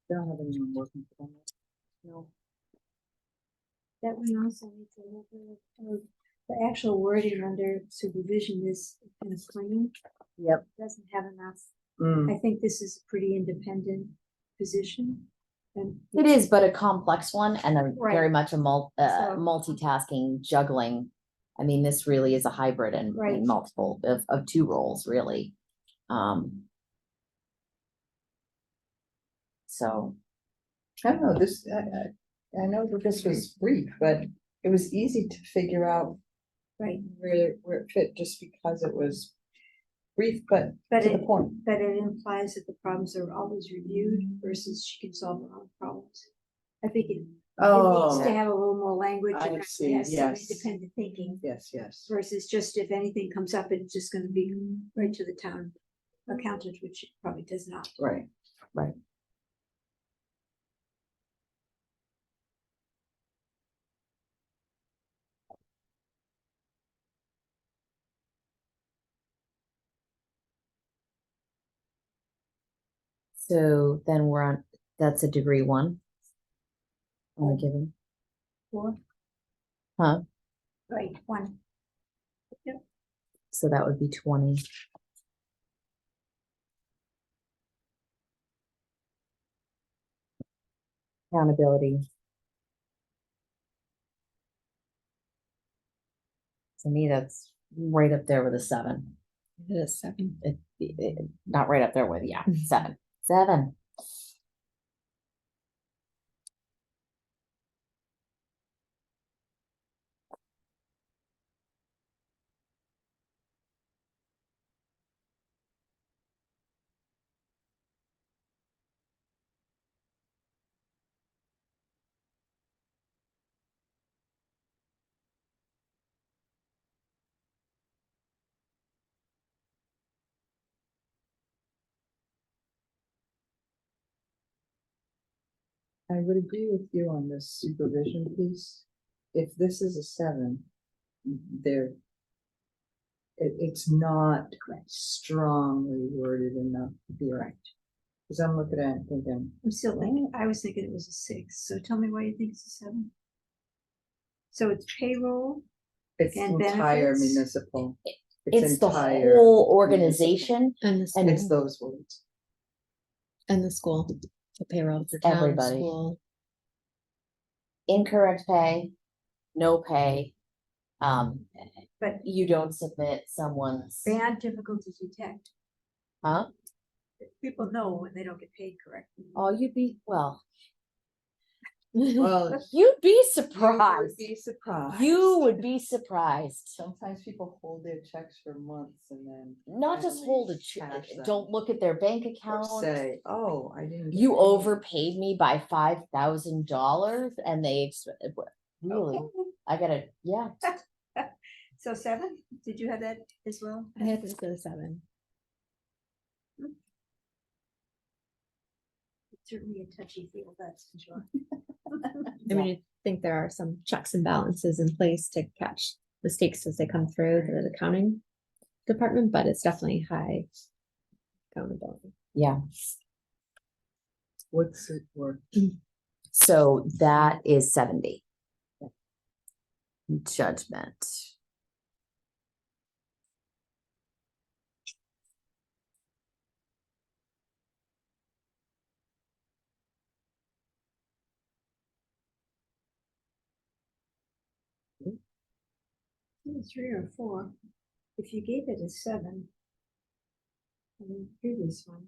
They don't have anyone working for them. No. That one also needs a little bit of, the actual wording under supervision is kind of plain. Yep. Doesn't have enough. Mm, I think this is a pretty independent position. And It is, but a complex one and a very Right. much a So- multitasking, juggling. I mean, this really is a hybrid and Right. multiple of 2 roles, really. So, I don't know, this, I know that this was brief, but it was easy to figure out Right, where it fit, just because it was brief, but but to the it, point. but it implies that the problems are always reviewed versus she can solve her own problems. I think it needs to have a little more language I and actually see, has some yes. independent thinking Yes, yes. versus just if anything comes up, it's just gonna be right to the town accountant, which it probably does not. Right. so then we're on, that's a degree 1. On a given, Four, huh? right, one. So that would be 20. Accountability. To me, that's right up there with a 7. It is 7. Not right up there with, 7. 7. I would agree with you on this supervision piece. If this is a 7, there. It's not strongly worded enough to be right. Cause I'm looking at it thinking, I'm still thinking, I was thinking it was a 6, so tell me why you think it's a 7. So it's payroll, it's And entire benefits? municipal. It's the entire whole municipal. organization. And the And It's school, those words. and the school, the payroll for town, everybody. school. Incorrect pay, no pay. but You don't submit someone's, they are difficult to detect. huh? People know when they don't get paid correctly. Oh, you'd be, well, Well, you'd be you would surprised. be surprised. You would be surprised. Sometimes people hold their checks for months and then. Not just finally hold a cash them. don't look at their bank Or account. say, oh, I didn't. get You paid." overpaid me by $5,000 and they really, Okay. I gotta, yeah. So 7, did you have that as well? I had this at a 7. It's certainly a touchy field, that's for sure. I mean, I think there are some checks and balances in place to catch mistakes as they come through the accounting department, but it's definitely high accountability. Yeah, What's it worth? so that is 70. Judgment. Either 3 or 4. If you gave it a 7. I mean, previous one.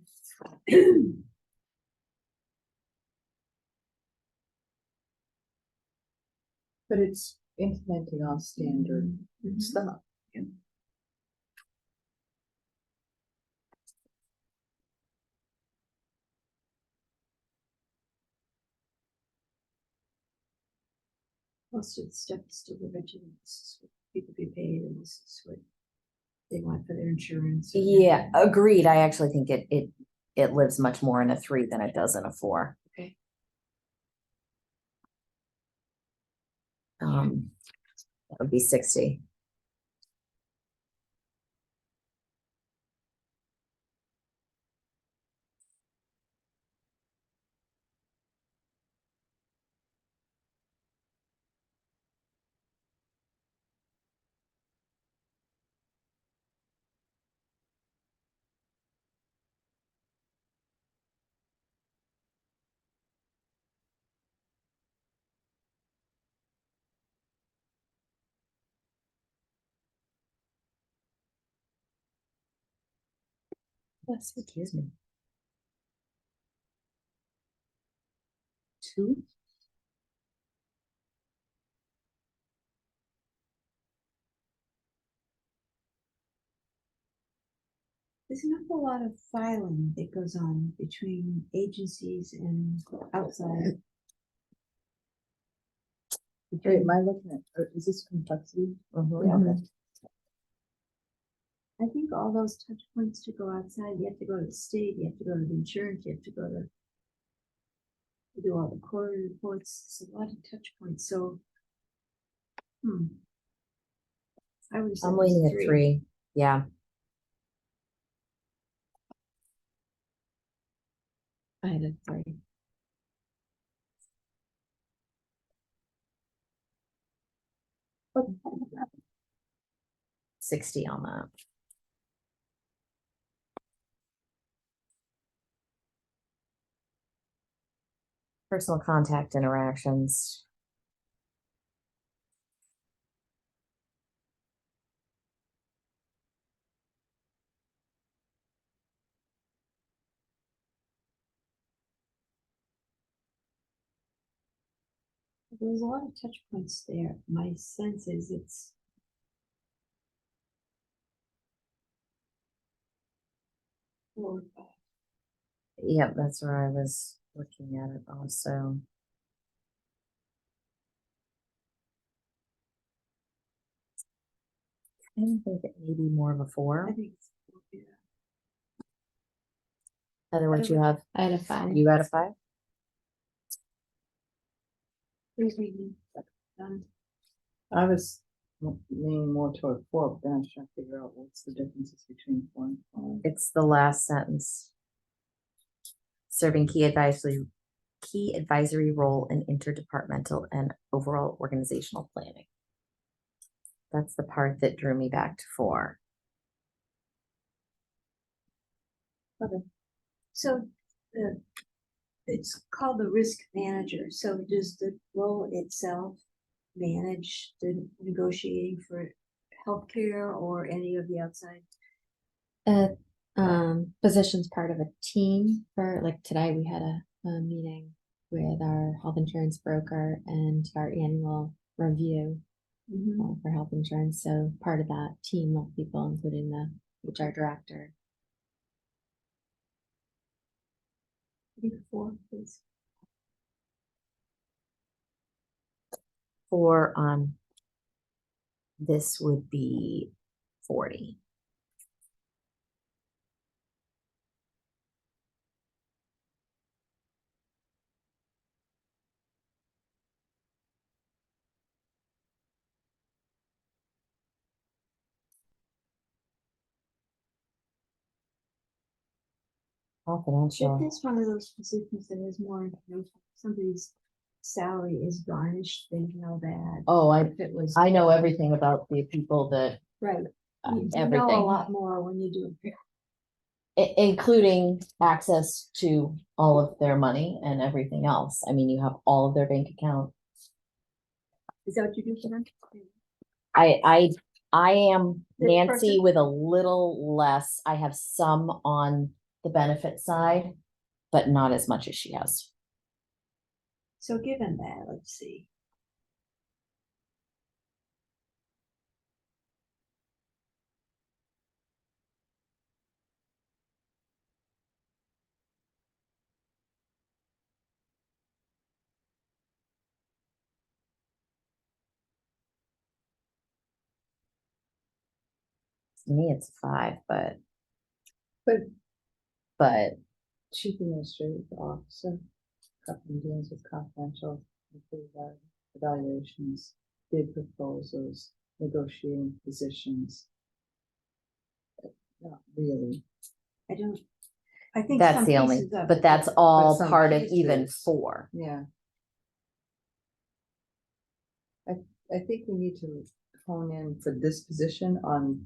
But it's implementing all standard Mhm. stuff. Most of the stuff is still original. This is what people get paid and this is what they want for their insurance. or Yeah, whatever. agreed. I actually think it lives much more in a 3 than it does in a 4. Okay. Um, would be 60. Yes, excuse me. 2? There's an awful lot of filing that goes on between agencies and outside. Wait, am I looking at, or is this complexity? Mhm. Okay. I think all those touch points to go outside, you have to go to the state, you have to go to the insurance, you have to go to do all the quarterly reports, it's a lot of touch points, so. I would have said I'm it was leaning at 3. Yeah. I had a 3. 60 on that. Personal contact interactions. There's a lot of touch points there. My sense is it's. Four or five. Yep, that's where I was looking at it also. I think it may be more of a I 4. think it's. Yeah. Heather, what you have? I had a 5. You had a 5? Please read me. Done. I was leaning more toward 4, but then I was trying to figure out what's the differences between 4 and 5. It's the last sentence. Serving key advisory role in interdepartmental and overall organizational planning. That's the part that drew me back to 4. So the, it's called the risk manager. So does the role itself manage the negotiating for healthcare or any of the outside? Position's part of a team for, like, today we had a meeting with our health insurance broker and our annual review for health insurance. So part of that team of people, including the HR director. I think 4, please. 4 on this would be 40. If Confidential. it's one of those positions that has more information, somebody's salary is garnished, then you know that. Oh, If it was. I know everything about the people that, Right. You know a everything. lot more when you do it. Including access to all of their money and everything else. I mean, you have all of their bank account. Is that what you do for them? I am This Nancy person? with a little less. I have some on the benefit side, but not as much as she has. So given that, let's see. To me, it's a 5, but But chief administrative officer, company deals with confidential evaluations. bid proposals, negotiating positions. Not really. I don't, I think That's some the only, pieces of but it that's are. all some part of even pieces. 4. Yeah. I think we need to hone in for this position on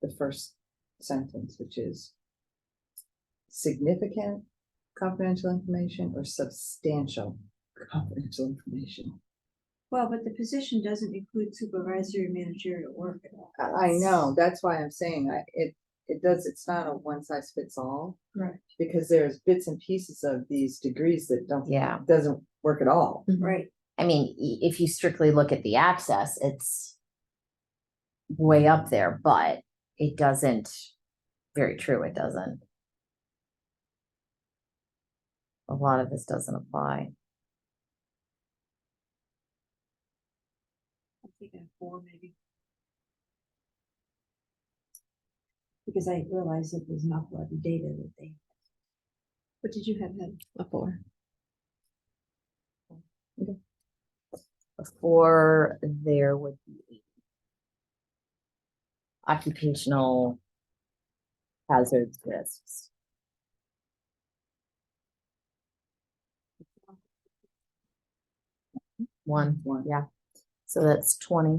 the first sentence, which is significant confidential information or substantial confidential information. Well, but the position doesn't include supervisory or managerial work at all. I know, that's why I'm saying it's not a one size fits all. Right. Because there's bits and pieces of these degrees that Yeah. doesn't work at all. Right. I mean, if you strictly look at the access, it's way up there, but it doesn't, very true, it doesn't. A lot of this doesn't apply. I'm thinking of 4 maybe. Because I realized that there's not a lot of data that they. What did you have? Heather? A 4. Before there would be occupational hazards risks. One, One. yeah. So that's 20.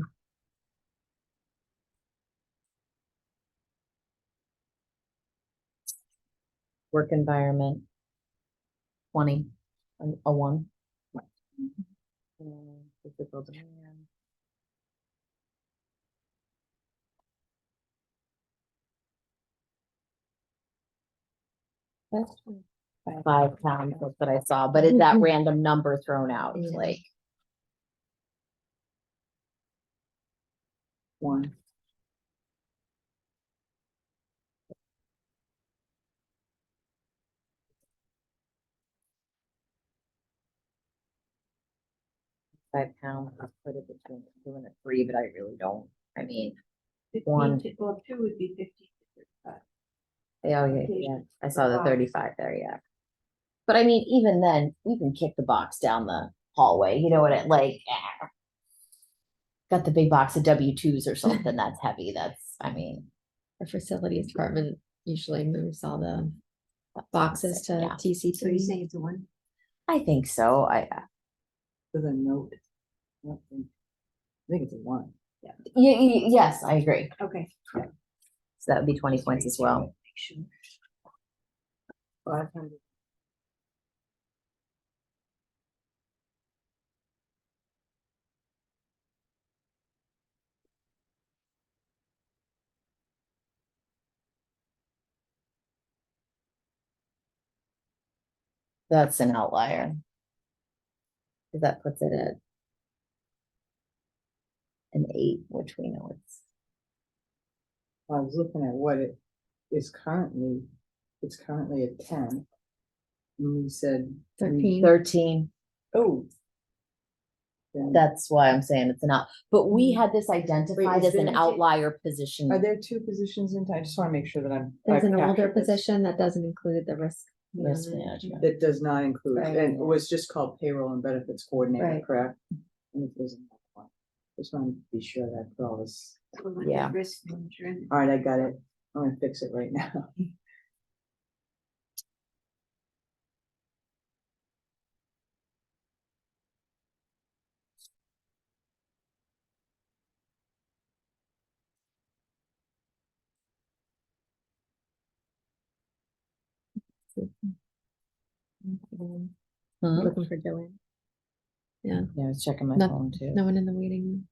Work environment. 20, a 1. Physical demand. That's 5 pounds, that's what I saw, but is that random number thrown out, Yeah. like, 1. £5, I'll put it between 2 and a 3, but I really don't, I mean, 15 One. Well, 2 would be 50 to 35. yeah, I saw the Wow. 35 there, yeah. But I mean, even then, you can kick the box down the hallway, you know what it, like, got the big box of W-2s or something, that's heavy, that's, I mean, Our facilities department usually moves all the boxes to Yeah. So you're TC2. saying it's a 1? I think so, With a note. I don't think- I think it's a 1. yes, I agree, Okay. so that would be 20 points as well. Make sure. 500. That's an outlier. 'Cause that puts it at an 8, which we know I was looking at what it is currently, it's currently a 10. And you said. 13. 13. Oh. Then That's why I'm saying it's an out, but we Mm. had this identified is as an there- outlier position. Are there 2 positions in, I just want to make sure that There's I've an older captured this. position that doesn't include the risk. Risk management. management. That does not include, Right. and it was just called payroll and benefits coordinator, Right. correct? And it doesn't have one. Just want to be sure that I put all this. So like Yeah. the risk manager in All right, I got it. I'm gonna fix it right now. Mhm. Hmm? Looking for Joanne. Yeah, Yeah, I was checking my No- phone too. no one in the waiting room.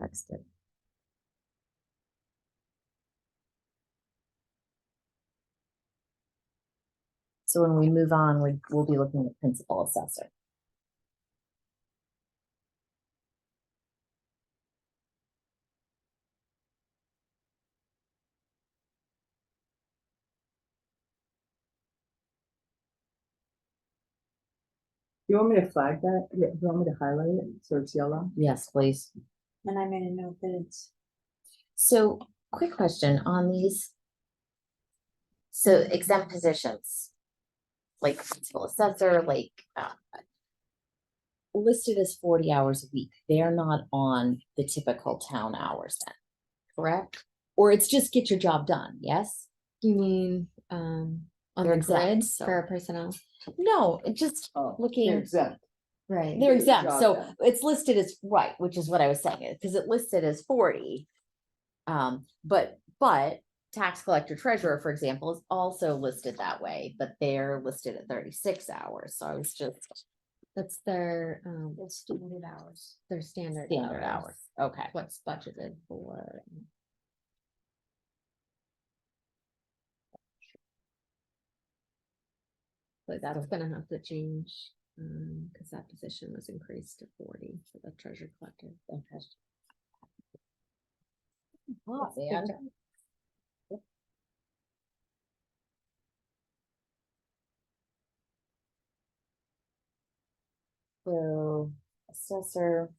Text it. So when we move on, we'll be looking at principal assessor. You want me to flag that? Yeah, you want me to highlight it so it's yellow? Yes, please. And I made a note that it's, So quick question on these. So exempt positions, like principal assessor, like, listed as 40 hours a week. They're not on the typical town hours then, correct? Or it's just get your job done, yes? You mean, on They're the exempt, grid so- for personnel? No, it just looking, exempt. Right. they're Get your exempt, job so done. it's listed as, right, which is what I was saying, because it listed as 40. But tax collector treasurer, for example, is also listed that way, but they're listed at 36 hours, so I was just That's their, It's student hours. their standard. standard hours, okay. What's budgeted for. But that's gonna have to change, cause that position was increased to 40 for the treasure collector. Okay. Good job. So assessor.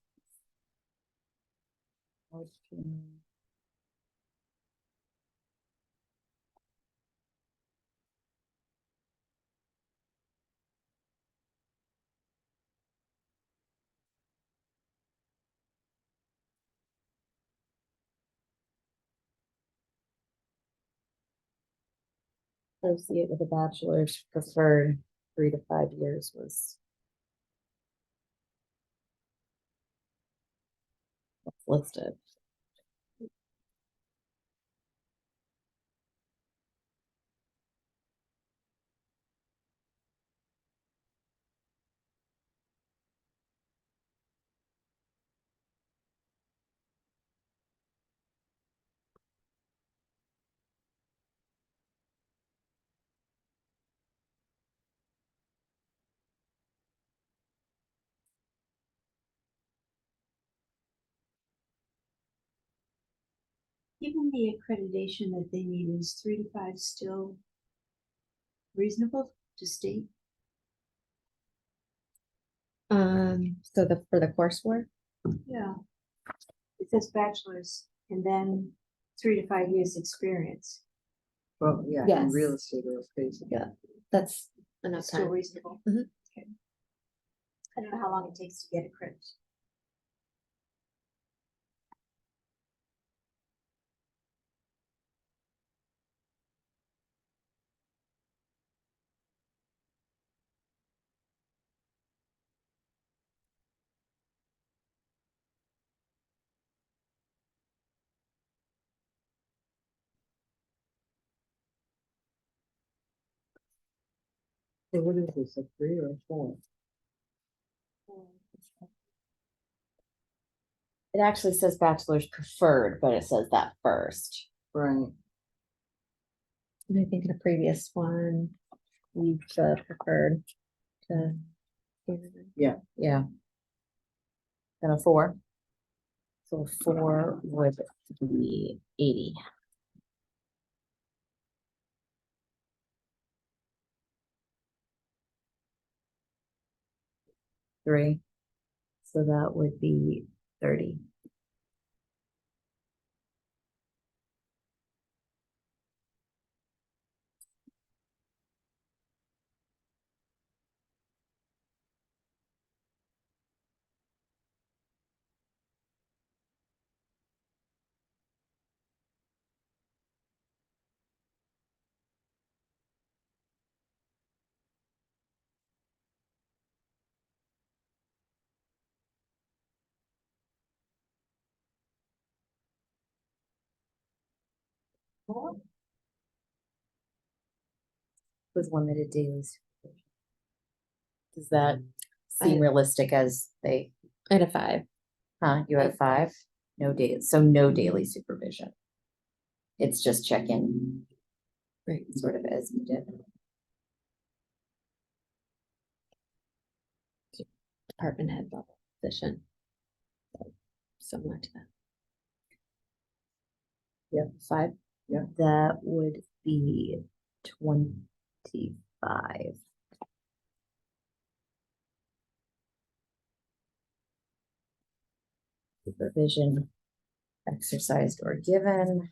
Associate with a bachelor's, preferred 3 to 5 years was. what's listed. Given the accreditation that they need, is 3 to 5 still reasonable to state? So for the coursework, Yeah. It says bachelor's and then 3 to 5 years experience. Well, yeah, Yes. in real estate or space. Yeah. that's enough It's still time. reasonable. Mhm. Okay. I don't know how long it takes to get a credit. So what is this, a 3 or a 4? It actually says bachelor's preferred, but it says that first. Right. And I think in a previous one, we preferred to. Yeah. And a 4. So 4 would be 80. Three. So that would be 30. With limited daily supervision. Does that seem I- realistic as they, I had a 5. huh, you had a 5? No days, so no daily supervision. It's just check-in, Right. sort of as you did. Department head level position. Similar to that. Yep, 5. Yep. That would be 25. Supervision exercised or given.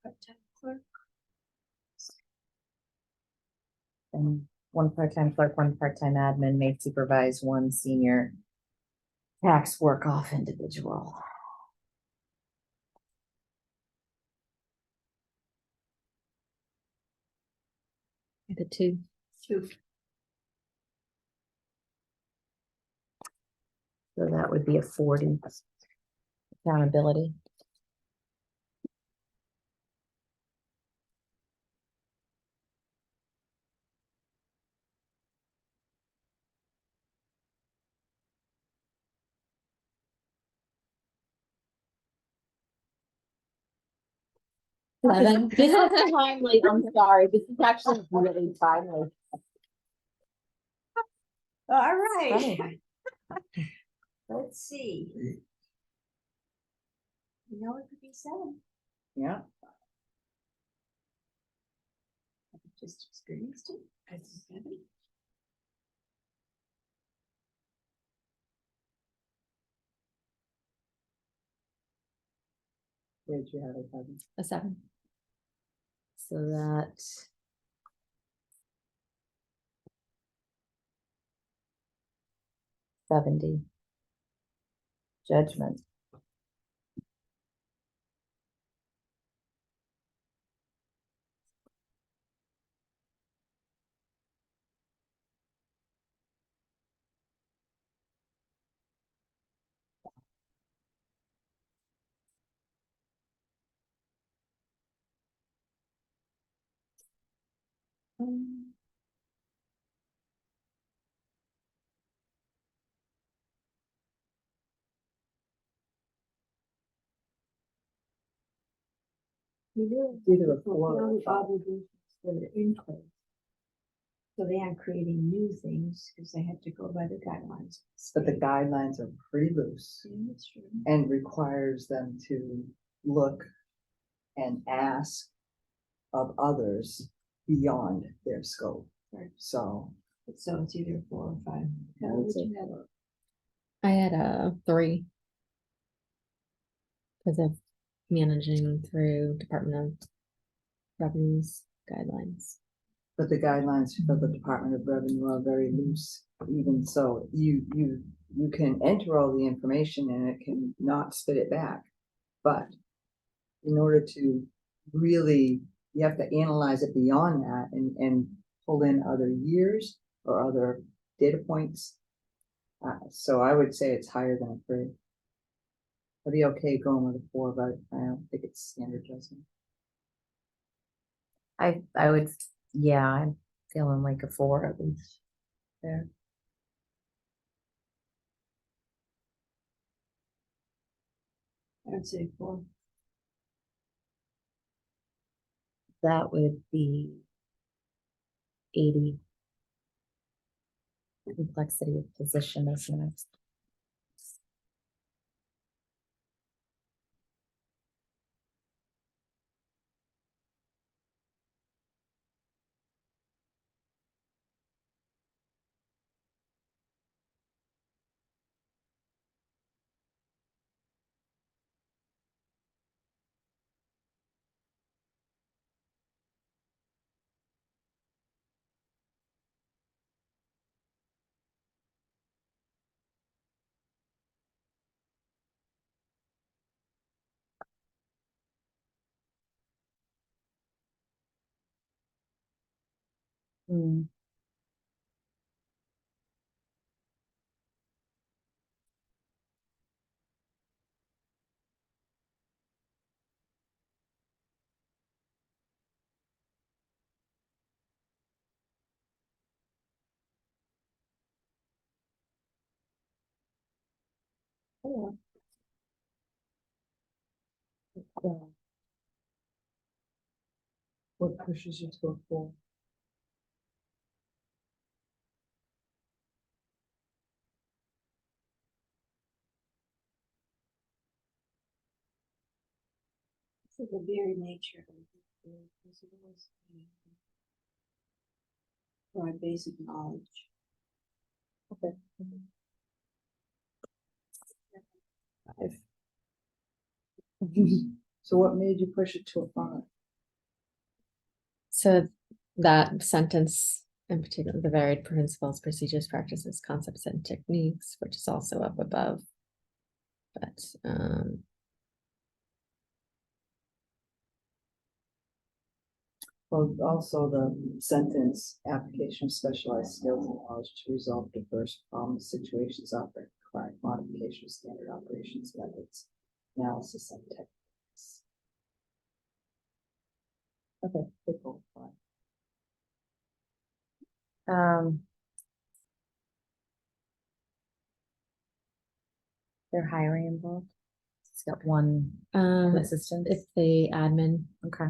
Part-time clerk. And one part-time clerk, one part-time admin may supervise one senior tax work-off individual. The two. Two. So that would be a 40 accountability. Seven. This is timely, I'm sorry, this is actually really timely. All right. Funny. Let's see. You know, it could be 7. Yeah. I've just experienced it. As a 7. Where'd you have it, Heather? A 7. So that. $70. Judgment. You really Either a have to 4 or fulfill a the 5. obligations that are in place. So they aren't creating new things because they have to go by the guidelines. But the guidelines are pretty loose Yeah, that's true. and requires them to look and ask of others beyond their scope. Right. So. So it's either 4 or 5. I How would would say you have four. I had a 3. Because of managing through Department of Revenue's guidelines. But the guidelines for the Department of Revenue are very loose. Even so, you can enter all the information and it can not spit it back. But in order to really, you have to analyze it beyond that and pull in other years or other data points. So I would say it's higher than a 3. I'd be okay going with a 4, but I don't think it's standard adjustment. I would, yeah, I'm feeling like a 4 at least there. I would say 4. That would be 80. Complexity of position is next. Hmm. Yeah. What pushes you to a 4? This is the very nature of the principles for our basic knowledge. Okay. 5. So what made you push it to a 5? So that sentence in particular, the varied principles, procedures, practices, concepts, and techniques, which is also up above. But, Well, also the sentence, application of specialized skills and knowledge to resolve diverse problems, situations, requiring modification of standard operations methods, analysis and techniques. Okay, good goal, fine. They're hiring involved. It's got one it's assistant. the admin. Okay.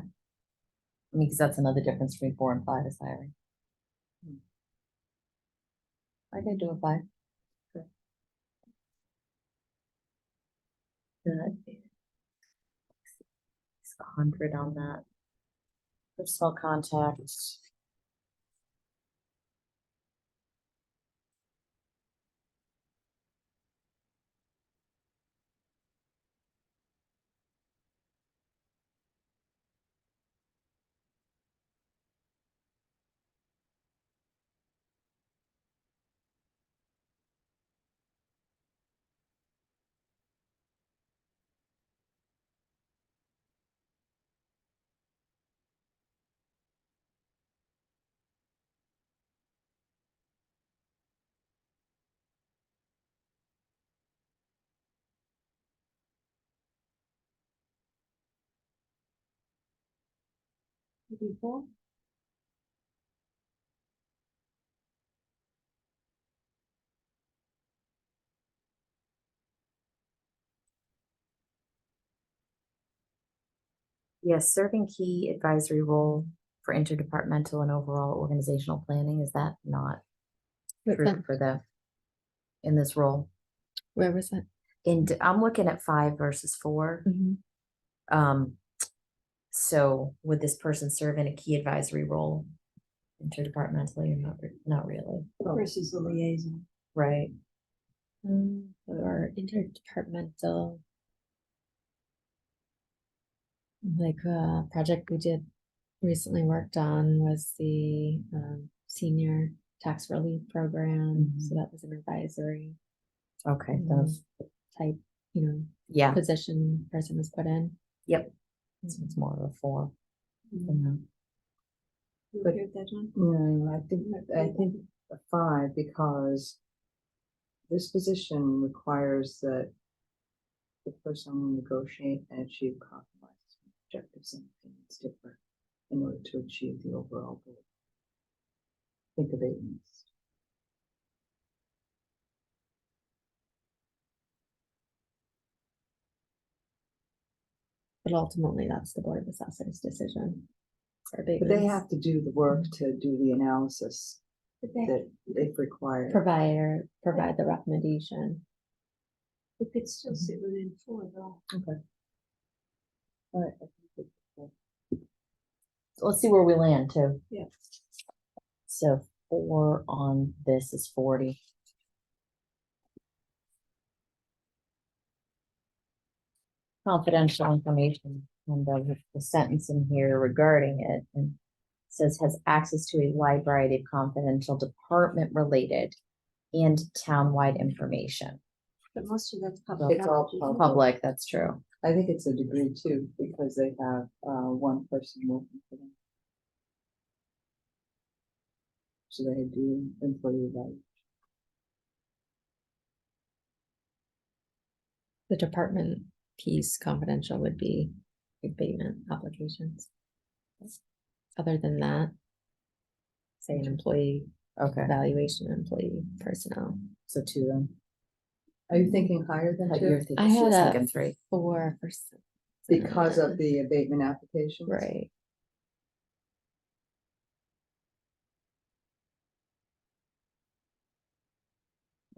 I mean, because that's another difference between 4 and 5 is hiring. I can do a 5. Okay. Good. It's 100 on that. Personal contact. Before, Yes, serving key advisory role for interdepartmental and overall organizational planning. Is that not true for the, in this role? Where was that? I'm looking at 5 versus 4. So would this person serve in a key advisory role interdepartmentally or not? Not really, versus the liaison. right? Or interdepartmental. Like a project we did recently worked on was the senior tax relief program. So that was an advisory Okay, those, type, yeah, position person was put in. yep. So it's more of a 4 than that. You But- agree with that, John? No, I think a 5 because this position requires that the person will negotiate and achieve compromises, objectives and opinions differ in order to achieve the overall goal. Think of it. But ultimately, that's the Board of Assessors' decision. But they have to do the work to do the analysis But they, that if required. provide the recommendation. it could still sit within 4 though. All right. So let's see where we land too. Yeah. So 4 on this is 40. Confidential information, and the sentence in here regarding it and says has access to a wide variety of confidential department related and townwide information. But most of that's public. It's all knowledge, isn't it? Public, that's true. I think it's a degree too, because they have one person working for them. So they do employee evaluation. The department piece confidential would be abatement applications. Other than that, say an employee Okay, evaluation, employee personnel. so 2 then. Are you thinking higher than But you're 2? thinking, I she had was a thinking 3. 4%. Because of the abatement application? Right.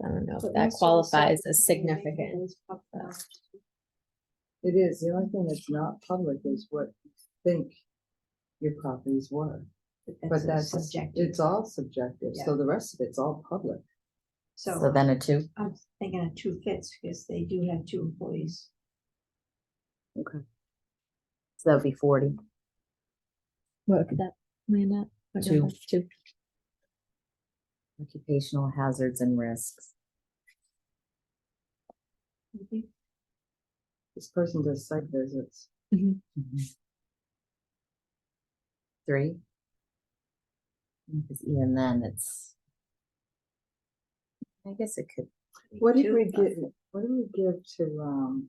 I don't know if But that most of the qualifies stuff as that they make significant. is public knowledge. It is. The only thing that's not public is what you think your properties were. But a that's, subjective. it's all subjective. So the rest of it's all public. So then a 2. I'm thinking a 2 fits because they do have 2 employees. Okay. So that would be 40. What could that land at? What 2. number? 2. Occupational hazards and risks. I think This person does site visits. Mhm. 3. Because even then it's. I guess it could, What did two we of give, them. what did we give to,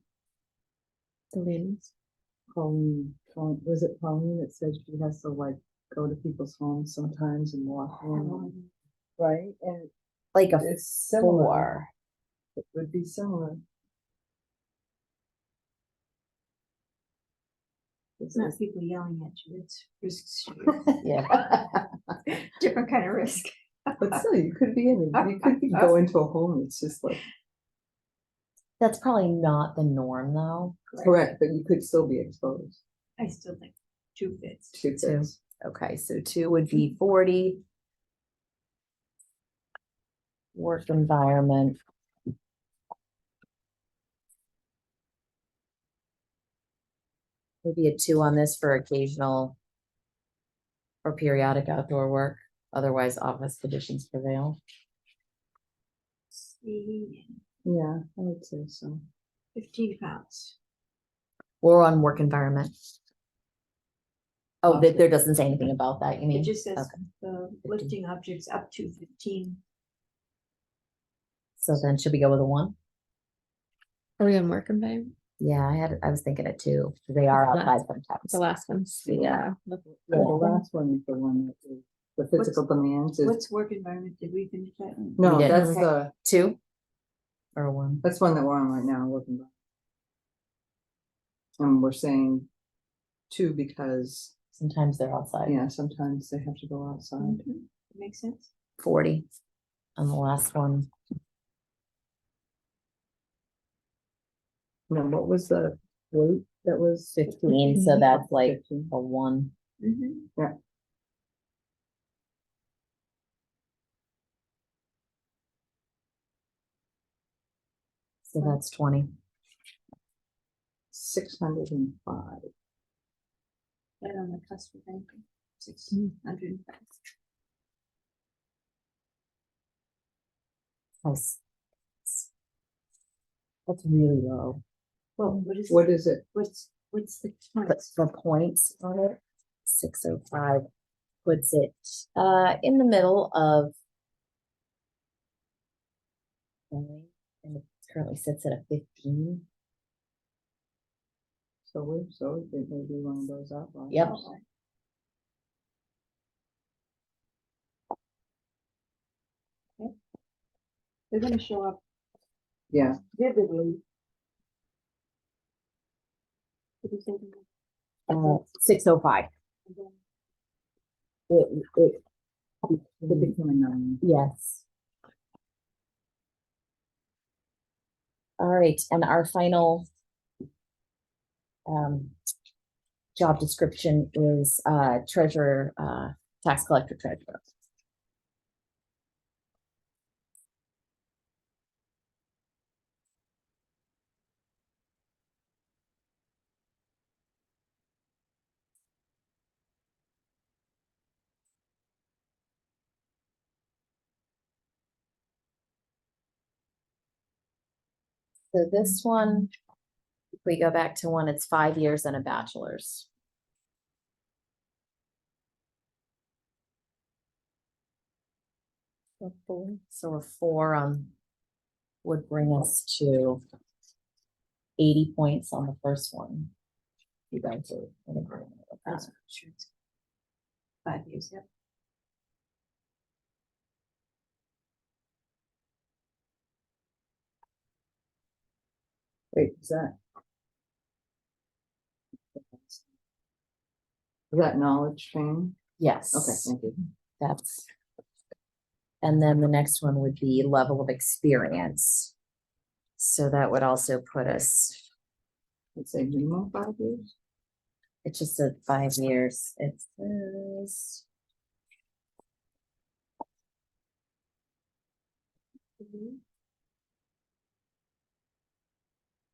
The lands. Pauline, was it Pauline that said she has to like go to people's homes sometimes and walk in? Right, and like a it's similar, 4. it would be similar. It's not people yelling at you, it's risks. Yeah. Different kind of risk. But still, you could be go into a home, it's just like, That's probably not the norm though. correct, but you could still be exposed I still think 2 fits. to this. Okay, so 2 would be 40. Work environment. Maybe a 2 on this for occasional or periodic outdoor work, otherwise office conditions prevail. See, Yeah, I would say so. 15 pounds. Or on work environment. Oh, Okay. there doesn't say anything about that, you mean? It just says Okay. lifting objects up to 15. So then should we go with a 1? Are we on work environment? Yeah, I was thinking it too. They are What's that? outside sometimes. The last one's Yeah. yeah. Yeah, the last one is the one that is, the physical demands is, What's work environment? Did we finish that? no, We did. that's Okay. the, 2 or 1? that's one that we're on right now, looking back. And we're saying 2 because, Sometimes they're outside. yeah, sometimes they have to go outside. Mhm. Makes sense. 40 on the last one. No, what was the weight that was? 15, so that's like 15. a 1. Mm-hmm. So that's 20. 605. Right on the cusp of anything. 600. Nice. That's really low. Well, what is, What is it? what's the But points? the points on it, 605 puts it in the middle of. And it currently sits at a 15. So it may be one of those outliers. Yep. Okay. They're gonna show up Yeah, vividly. Did you say that? 605. And then It, it became a 9. yes. All right, and our final job description is treasurer, tax collector treasurer. So this one, if we go back to one, it's 5 years and a bachelor's. So a 4 on would bring us to 80 points on the first one. You guys are in agreement with that. That's sure it's 5 years, yep. Wait, is that knowledge training? Yes. Okay, thank you. That's. And then the next one would be level of experience. So that would also put us, Let's say minimum 5 years. it's just a 5 years. It says.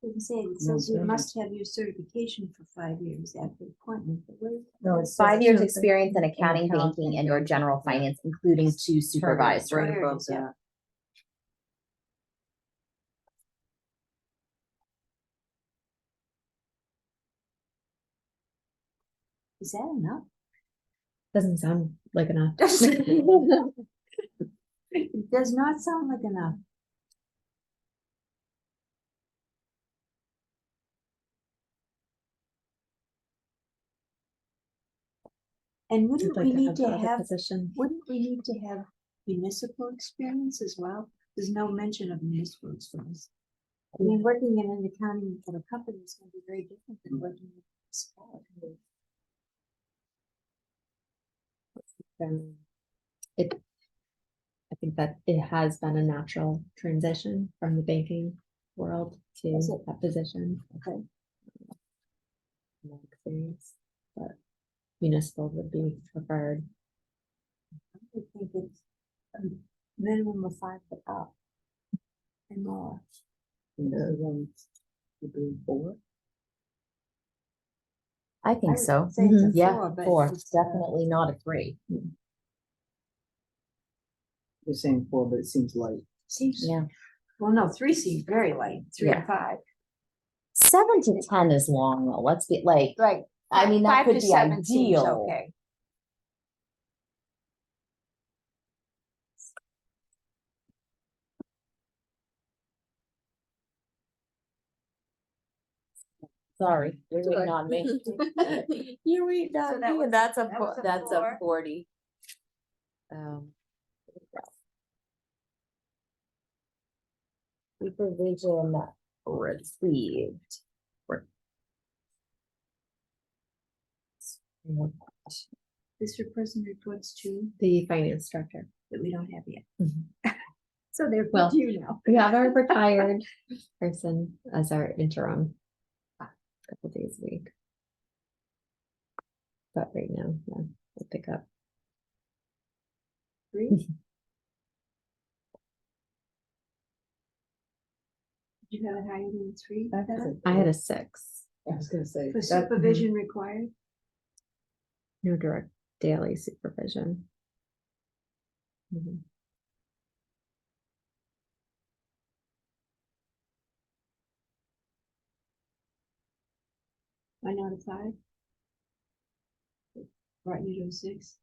Doesn't say, it No, says you no. must have your certification for 5 years after appointment, but where? No, it's 5 years Okay. experience in accounting, accounting, banking, and or general yeah. finance, including two right supervisory. There it above is, yeah. that. Is that enough? Doesn't sound like enough. It does not sound like enough. And Would wouldn't like we to need have to the other have, position. wouldn't we need to have municipal experience as well? There's no mention of municipal experience. I mean, working in an accounting for a company is gonna be very different than working in a municipality. It, I think that it has been a natural transition from the banking world to Is it? that position. Okay. More experience, but municipal would be preferred. I would think it's a minimum of 5 but up. And more. And the other one would be 4. I I think would so. say it's a Yeah, 4, but 4, it's, definitely not a 3. You're saying 4, but it seems light. Seems, Yeah. well, no, 3 seems very light, 3 Yeah. and 5. 7 to 10 is long though. Let's be like, Right. I mean, that 5 could to be 7 seems ideal. okay. Sorry, you're waiting on me. You're waiting So on that me, was- and that's that was a that's a 4. 40. Supervision received. This person reports to The finance director. that we don't have yet. Mhm. So they're Well, with you now. We have our retired person as our interim. Couple days a week. But right now, yeah, we'll pick up. 3? Did you have it higher than 3? I had a 6, I was gonna say. For that- supervision required? no direct daily supervision. Mhm. Why not a 5? Brought you to a 6?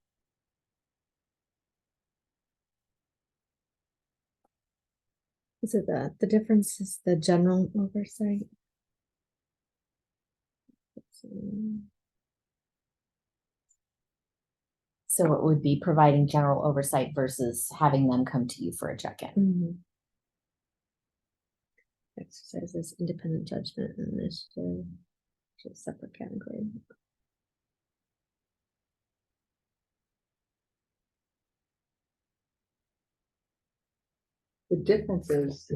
Is it the difference is the general oversight? So it would be providing general oversight versus having them come to you for a check-in. Mhm. Exercises independent judgment and initiative, which is a separate category. The difference is,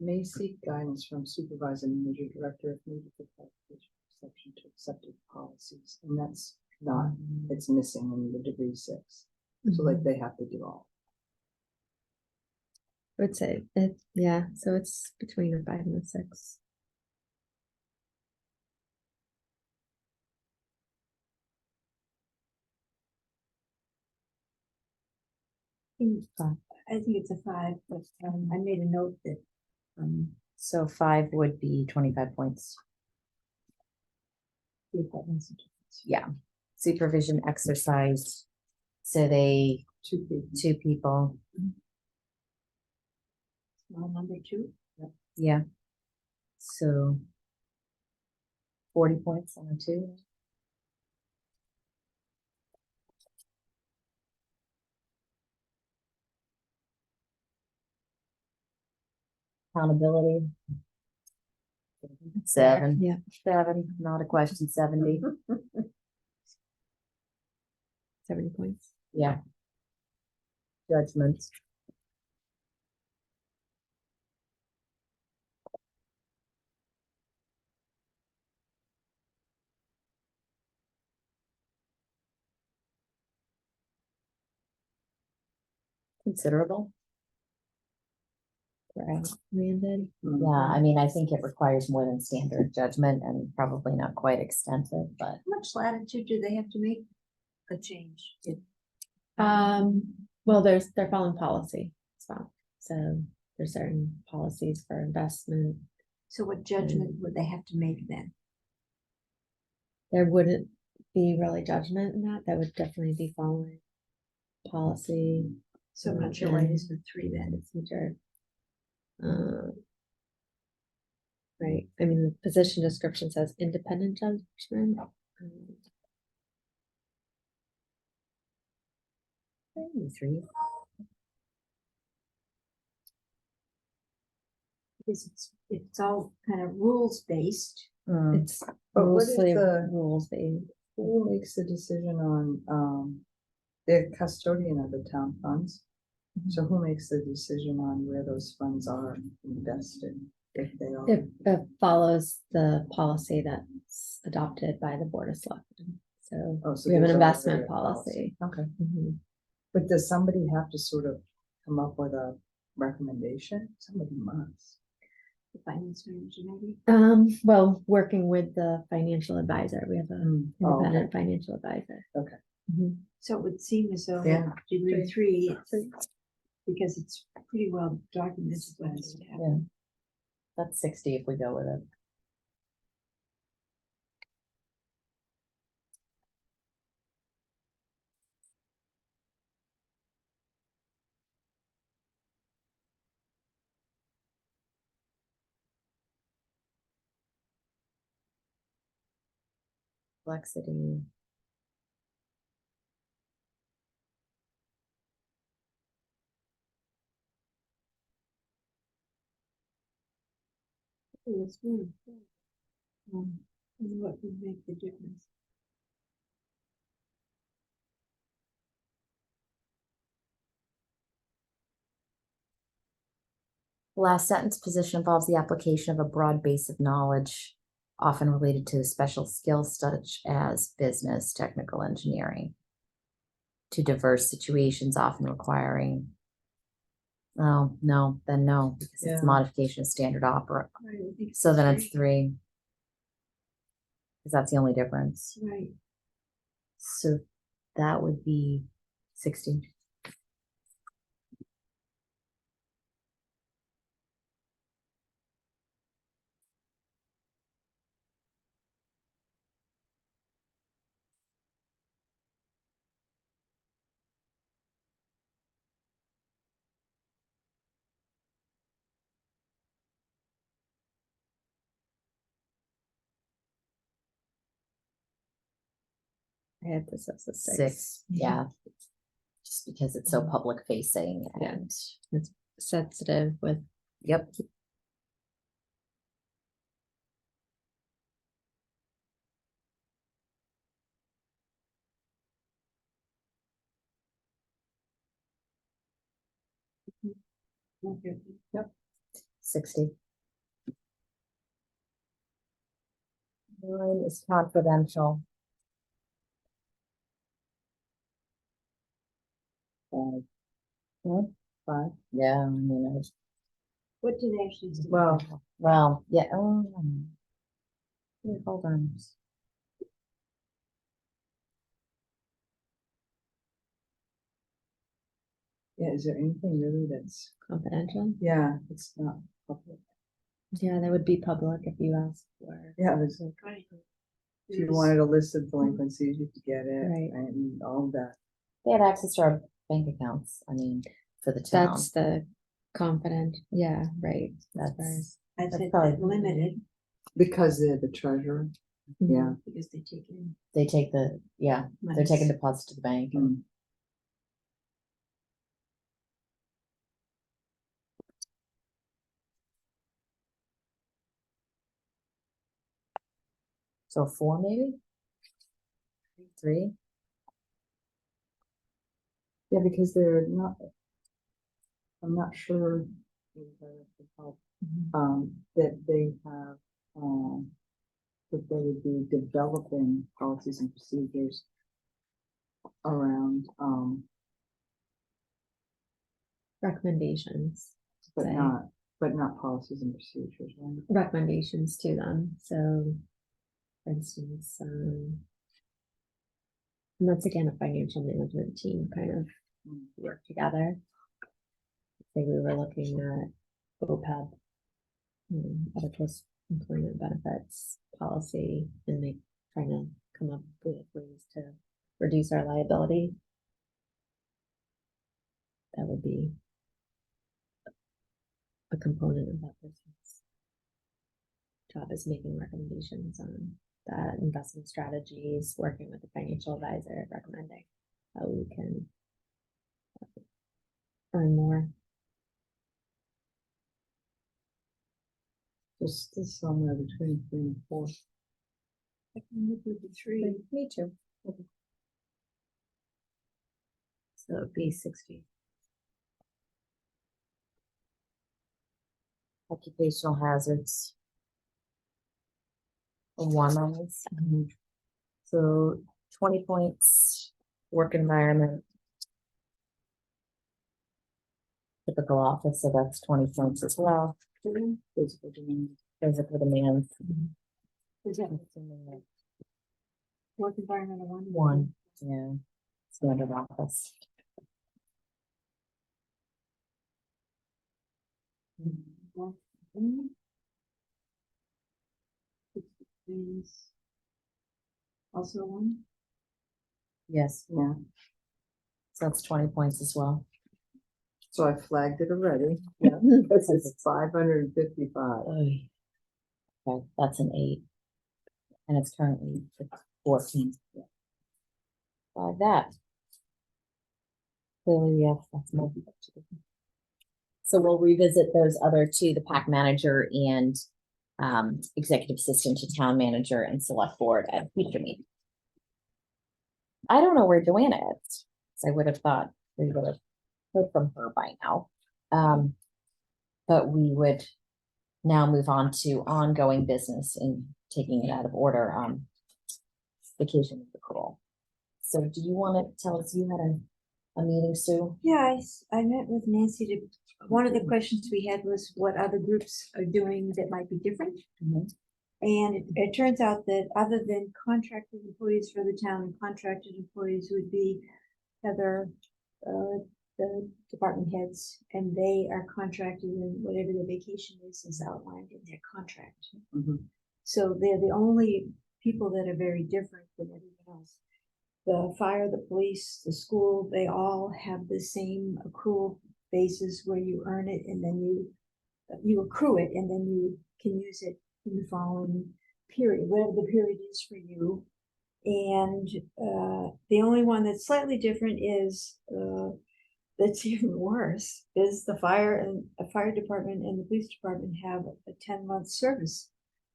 may seek guidance from supervisor and manager director if needed for clarification, perception to accepted policies, and that's not, it's missing in the degree 6. So like they have to do all. I would say it, yeah, so it's between a 5 and a 6. I think it's a 5, but I made a note that, So 5 would be 25 points. Yeah, supervision exercise. So they, 2 people. 2 people, small number 2. yeah. So 40 points on a 2. Accountability. 7. Yeah. 7, not a question, 70. 70 points. Yeah. Judgment. Considerable. where I landed. Mm-hmm. Yeah, I mean, I think it requires more than standard judgment and probably not quite extensive, but How much latitude do they have to make a change? Well, they're following policy as well. So there's certain policies for investment. So what judgment would they have to make then? There wouldn't be really judgment in that. That would definitely be following policy. So I'm not sure why it is with three then. Procedure. Right, I mean, the position description says independent judgment. maybe three. Because it's all kind of rules based. Mm, It's But what is mostly the- rules based. Who makes the decision on, the custodian of the town funds? So who makes the decision on where those funds are invested, if they are? It follows the policy that's adopted by the Board of Selectmen. So Oh, so we have an there's investment already a policy. Okay, Mhm. but does somebody have to sort of come up with a recommendation? Somebody must. The finance manager maybe. Well, working with the financial advisor, we have an Oh, okay. independent financial advisor. Okay. Mhm. So it would seem as though Yeah. degree three, Three. because it's pretty well documented what has to happen. that's 60 if we go with it. Complexity. Yes, and what would make the difference? The last sentence, position involves the application of a broad base of knowledge, often related to special skills such as business, technical engineering, to diverse situations, often requiring. Oh, no, then no, because Yeah. it's modification of standard opera. Right, I think So then it's three. 3. Because that's the only difference. Right, So that would be 60. I had this as a 6. 6, yeah. Just because it's so public facing Yeah. and, It's sensitive with yep. okay. 60. 9 is confidential. 5. Five. Yeah, I mean, it's, What did they actually say? Well, yeah, here, hold on. yeah, is there anything really that's, confidential. yeah, it's not public. Yeah, that would be public if you asked for. Yeah, it's like, Right. if you wanted a list of delinquencies, you could get it, Right. and all of that. They have access to our bank accounts, I mean, for the town. That's the confident, yeah, right. as far That's- as- I That's said probably- that limited Because they're the treasurer, yeah. because they take in They take the, yeah, they're money. taking deposits to the bank. Mm. So 4 maybe? 3? Yeah, because they're not, I'm not sure that they have, that they would be developing policies and procedures around, Recommendations. but Say. not But not policies and procedures, right? recommendations to them, so. For instance, and that's again a financial management team kind of work together. Say we were looking at OPEB, other post employment benefits policy, and they trying to come up with ways to reduce our liability. That would be a component of that person's job, is making recommendations on that, investment strategies, working with the financial advisor, recommending how we can earn more. Just somewhere between 3 and 4. I can live with the 3. Me too. So it'd be 60. Occupational hazards. One on this. So 20 points, work environment. Typical office, so that's 20 points as well. Physical demands. Physical demands. Is that work environment one? One, yeah, standard office. One. Mm. Is also one. Yes, Yeah, so that's 20 points as well. so I flagged it already. Yeah, this is 555. Oy. Okay, that's an 8. And it's currently 14. Like that. Clearly, yes, that's more. So we'll revisit those other two, the PAC manager and executive assistant to town manager and select board at a future meeting. I don't know where Joanna is. So I would have thought we would have heard from her by now. But we would now move on to ongoing business and taking it out of order, vacation accrual. So do you want to tell us, you had a meeting, Sue? Yeah, I met with Nancy to, one of the questions we had was what other groups are doing that might be different. Mhm. And it turns out that other than contracted employees for the town, and contracted employees would be Heather, the department heads, and they are contracted in whatever their vacation is outlined in their contract. Mhm. So they're the only people that are very different than everyone else. The fire, the police, the school, they all have the same accrual basis where you earn it and then you accrue it and then you can use it in the following period, whatever the period is for you. And the only one that's slightly different is that's even worse is the fire department and the police department have a 10-month service.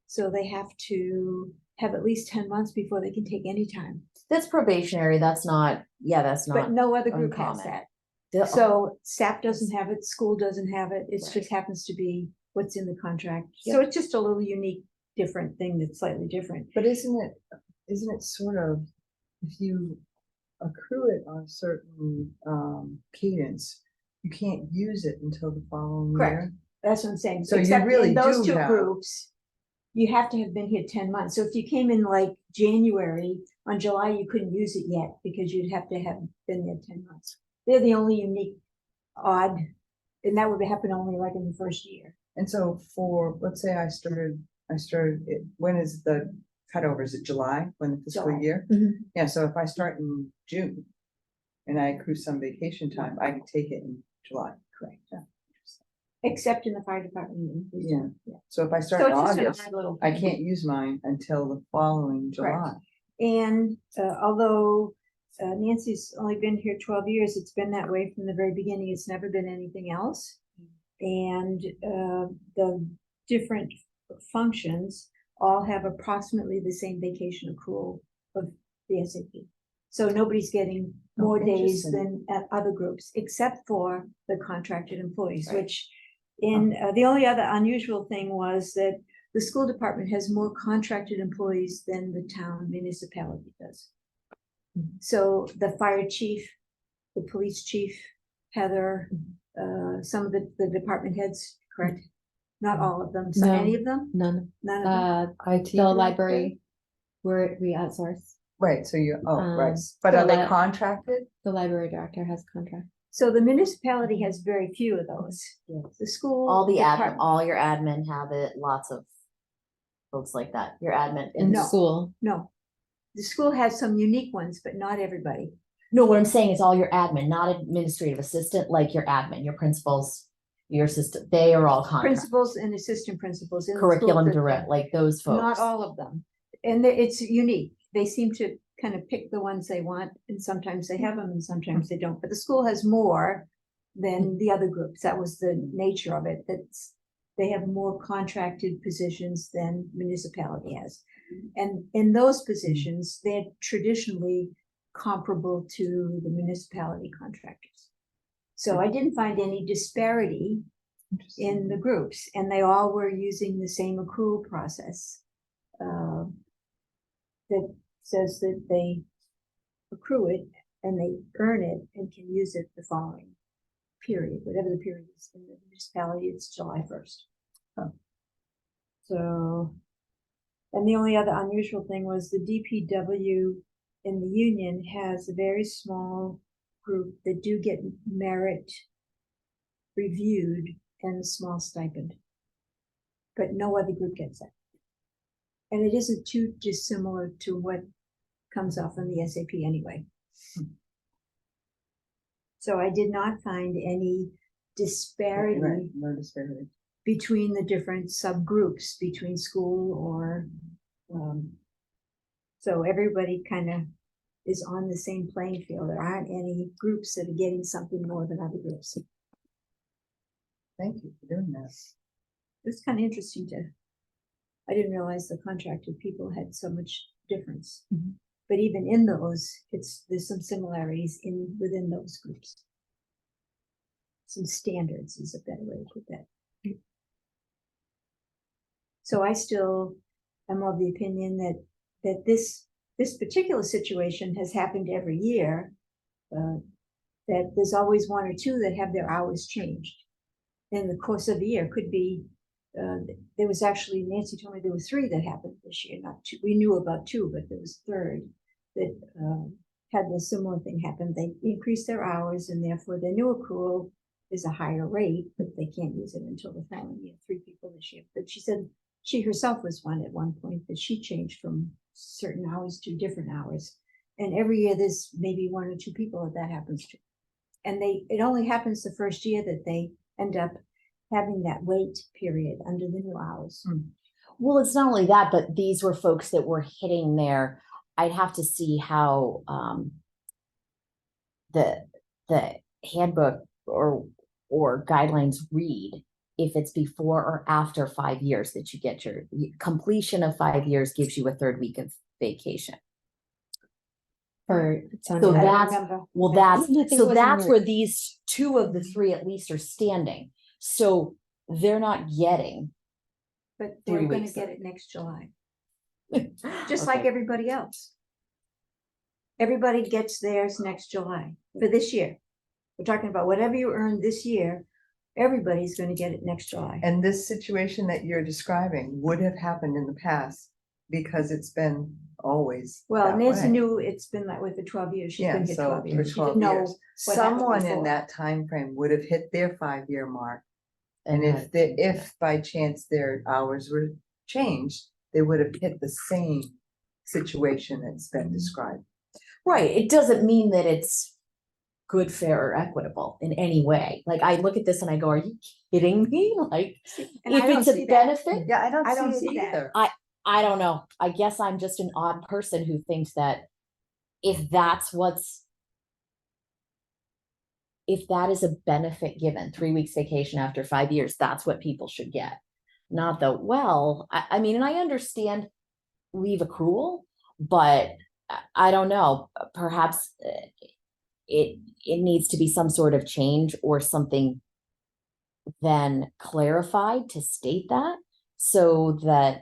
So they have to have at least 10 months before they can take any time. That's probationary, that's not, yeah, that's But not. no other group has uncommon. that. the- So SAP doesn't have it, school doesn't have it, it just happens to be what's in the contract. So it's just a little unique, different thing that's slightly different. But isn't it sort of, if you accrue it on a certain cadence, you can't use it until the following Correct. year? That's what I'm saying. So you Except really in those do two have- groups, you have to have been here 10 months. So if you came in like January, on July, you couldn't use it yet because you'd have to have been there 10 months. They're the only unique odd, and that would happen only like in the first year. And so for, let's say I started it, when is the cutover? Is it July, when the fiscal July. year? Mhm. Yeah, so if I start in June and I accrue some vacation time, I can take it in July. Correct. Except in the fire department. Yeah. So if I start So in it's just an August, odd little. I thing. can't use mine until the following Correct. July. And although Nancy's only been here 12 years, it's been that way from the very beginning. It's never been anything else. And the different functions all have approximately the same vacation accrual of the SAP. So nobody's getting more days interesting. than at other groups, except for the contracted employees, which in the only other unusual thing was that the school department has more contracted employees than the town municipality does. So the fire chief, the police chief, Heather, some of the department heads, correct? Not all of them, so No. any of them, None, none of them. IT the director? library, where we outsource, Right, so you, oh, right, Um, but the are they li- contracted? the library director has a contract. So the municipality has very few of those. Yes. The school. All the admin, department- all your admin have it, lots of folks like that, your admin. In No. school, No. The school has some unique ones, but not everybody. No, what I'm saying is all your admin, not administrative assistant, like your admin, your principals, your assistant, they are all contract. Principals and assistant principals. in the school Curriculum system. direct, like those folks. Not all of them. And it's unique. They seem to kind of pick the ones they want, and sometimes they have them and sometimes they don't. But the school has more than the other groups. That was the nature of it. That's, they have more contracted positions than municipality has. And in those positions, they're traditionally comparable to the municipality contractors. So I didn't find any disparity in the groups, and they all were using the same accrual process. That says that they accrue it and they earn it and can use it the following period, whatever the period is. In the municipality, it's July 1st. So, and the only other unusual thing was the DPW in the union has a very small group that do get merit reviewed and a small stipend. But no other group gets that. And it isn't too dissimilar to what comes off on the SAP anyway. So I did not find any disparity Right, no disparity. between the different subgroups, between school or, so everybody kind of is on the same playing field. There aren't any groups that are getting something more than other groups. Thank you for doing that. It's kind of interesting to, I didn't realize the contracted people had so much difference. Mhm. But even in those, there's some similarities within those groups. Some standards is a better way to put that. So I still am of the opinion that this particular situation has happened every year. That there's always one or two that have their hours changed in the course of the year. Could be, there was actually, Nancy told me there were 3 that happened this year, not 2. We knew about 2, but there was a 3rd that had the similar thing happen. They increased their hours and therefore their new accrual is a higher rate, but they can't use it until the following year. 3 people this year. But she said she herself was one at one point that she changed from certain hours to different hours. And every year there's maybe 1 or 2 people that happens to. And it only happens the first year that they end up having that wait period under the new hours. Well, it's not only that, but these were folks that were hitting their, I'd have to see how the handbook or guidelines read, if it's before or after 5 years that you get your completion of 5 years gives you a 3rd week of vacation. for, it sounded So like- that's, Remember? well, I think it so was in that's your- where these 2 of the 3 at least are standing. So they're not getting. But 3 they're gonna weeks. get it next July, just like Okay. everybody else. Everybody gets theirs next July for this year. We're talking about whatever you earn this year, everybody's gonna get it next July. And this situation that you're describing would have happened in the past because it's been always Well, that Nancy way. knew it's been that way for 12 years. She's Yeah, been here so 12 for years. She 12 didn't know years. what happened Someone in before. that time frame would have hit their 5-year mark. And had- if by chance their hours were changed, they would have hit the same situation that's been described. Right, it doesn't mean that it's good, fair, or equitable in any way. Like, I look at this and I go, are you kidding me? Like, And if I don't it's a see that. benefit, Yeah, I don't I don't see see it that. either. I don't know. I guess I'm just an odd person who thinks that if that's if that is a benefit given, 3 weeks vacation after 5 years, that's what people should get. Not the, well, I mean, and I understand leave accrual, but I don't know, perhaps it needs to be some sort of change or something then clarified to state that, so that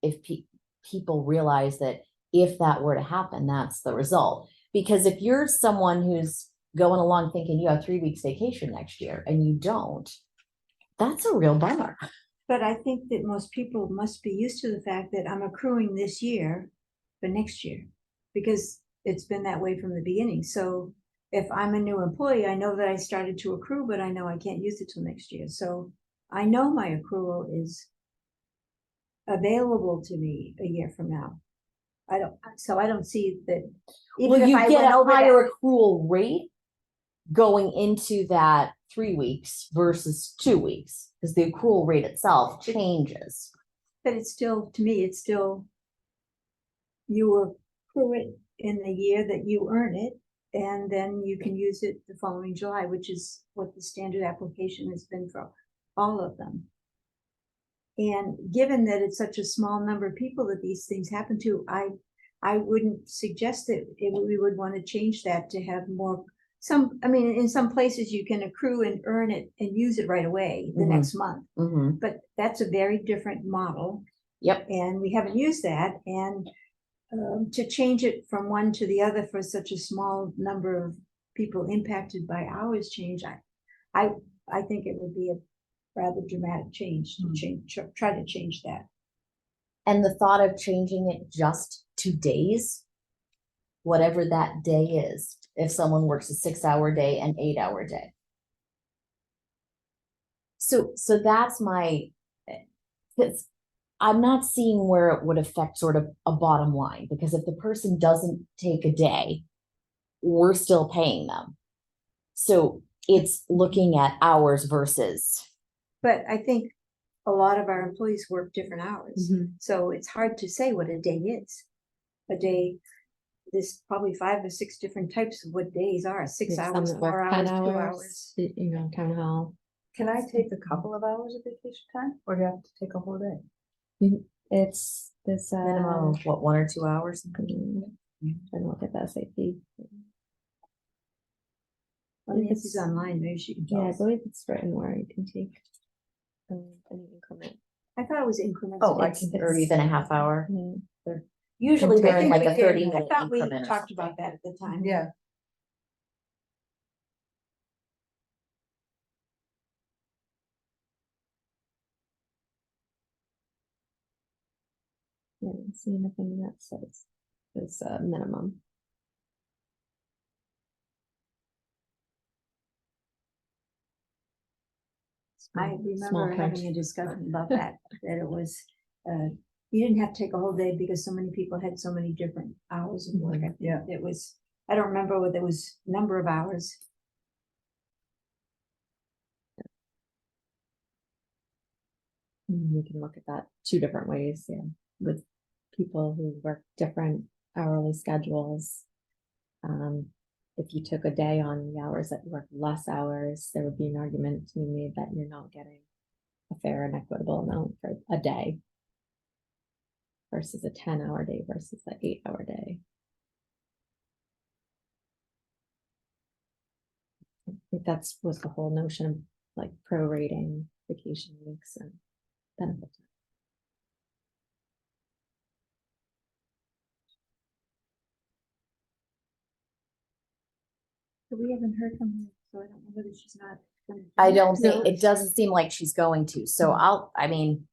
if people realize that if that were to happen, that's the result. Because if you're someone who's going along thinking you have 3 weeks vacation next year and you don't, that's a real bummer. But I think that most people must be used to the fact that I'm accruing this year for next year. Because it's been that way from the beginning. So if I'm a new employee, I know that I started to accrue, but I know I can't use it till next year. So I know my accrual is available to me a year from now. I don't see that. Well, even if you I get went a over that- higher accrual rate going into that 3 weeks versus 2 weeks, because the accrual rate itself changes. But it's still, to me, it's still, you accrue it in the year that you earn it, and then you can use it the following July, which is what the standard application has been for all of them. And given that it's such a small number of people that these things happen to, I wouldn't suggest that we would want to change that to have more, I mean, in some places you can accrue and earn it and use it right away the Mhm. next month. Mhm. But that's a very different model. Yep. And we haven't used that, and to change it from one to the other for such a small number of people impacted by hours change, I think it would be a rather dramatic change to try to change that. And the thought of changing it just to days, whatever that day is, if someone works a 6-hour day, an 8-hour day. So that's my, because I'm not seeing where it would affect sort of a bottom line, because if the person doesn't take a day, we're still paying them. So it's looking at hours versus, But I think a lot of our employees work different hours, Mhm. so it's hard to say what a day is. A day, there's probably 5 or 6 different types of what days are, 6 There's some hours, that work 4 10 hours, 2 hours. You know, town hall. Can I take a couple of hours of vacation time, or do I have to take a whole day? It's this, minimum of what, 1 or 2 hours? trying to look at the SAP. Well, Nancy's online, maybe she can Yeah, tell I us. believe it's written where you can take any increment. I thought it was increments. Oh, It's- or even a half hour. Yeah. Usually I they're in think like we a did. 30-minute I thought we increment or talked something. about that at the time. Yeah. Yeah, I don't see anything that says it's a minimum. I Small remember print. having a discussion about that, that it was, you didn't have to take a whole day because so many people had so many different hours of work. I think Yeah. it was, I don't remember what it was, number of hours. You can look at that 2 different ways, yeah, with people who work different hourly schedules. If you took a day on the hours that you work less hours, there would be an argument to be made that you're not getting a fair and equitable amount for a day versus a 10-hour day versus an 8-hour day. I think that's was the whole notion of like prorating vacation weeks and benefit time. So we haven't heard from her, so I don't know whether she's not. gonna do I it. don't think, No. it doesn't seem like she's going to, so I mean,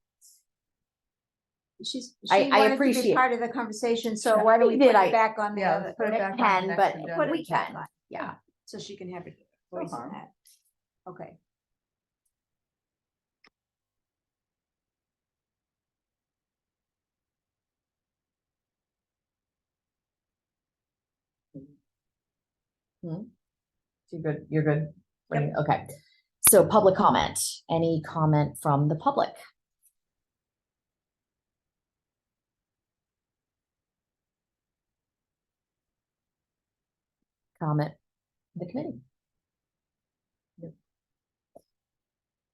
She I wanted to be appreciate- part of the conversation, so Sure. why don't we Did put I- it back on the Yeah, other? let's put it back on the can, next but agenda. Put it we back can, on, yeah. so she can have a voice in harm. that. Okay. You're good, you're good? Okay, so public comment, any comment from the public? Comment, the committee? Nope.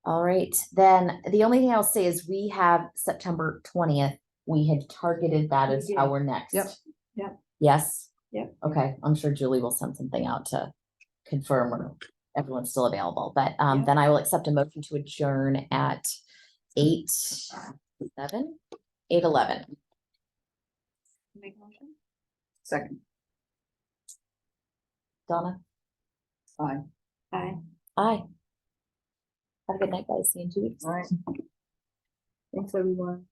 All right, then the only thing I'll say is we have September 20th. We had targeted that We as did. our next. Yep. Yes? Yep. Okay, I'm sure Julie will send something out to confirm or everyone's still available, but Yep. then I will accept a motion to adjourn at 8:11. Make a motion? Second. Donna? Aye. Aye. Aye. Have a good night, guys. See you in 2 weeks. All right. Thanks, everyone.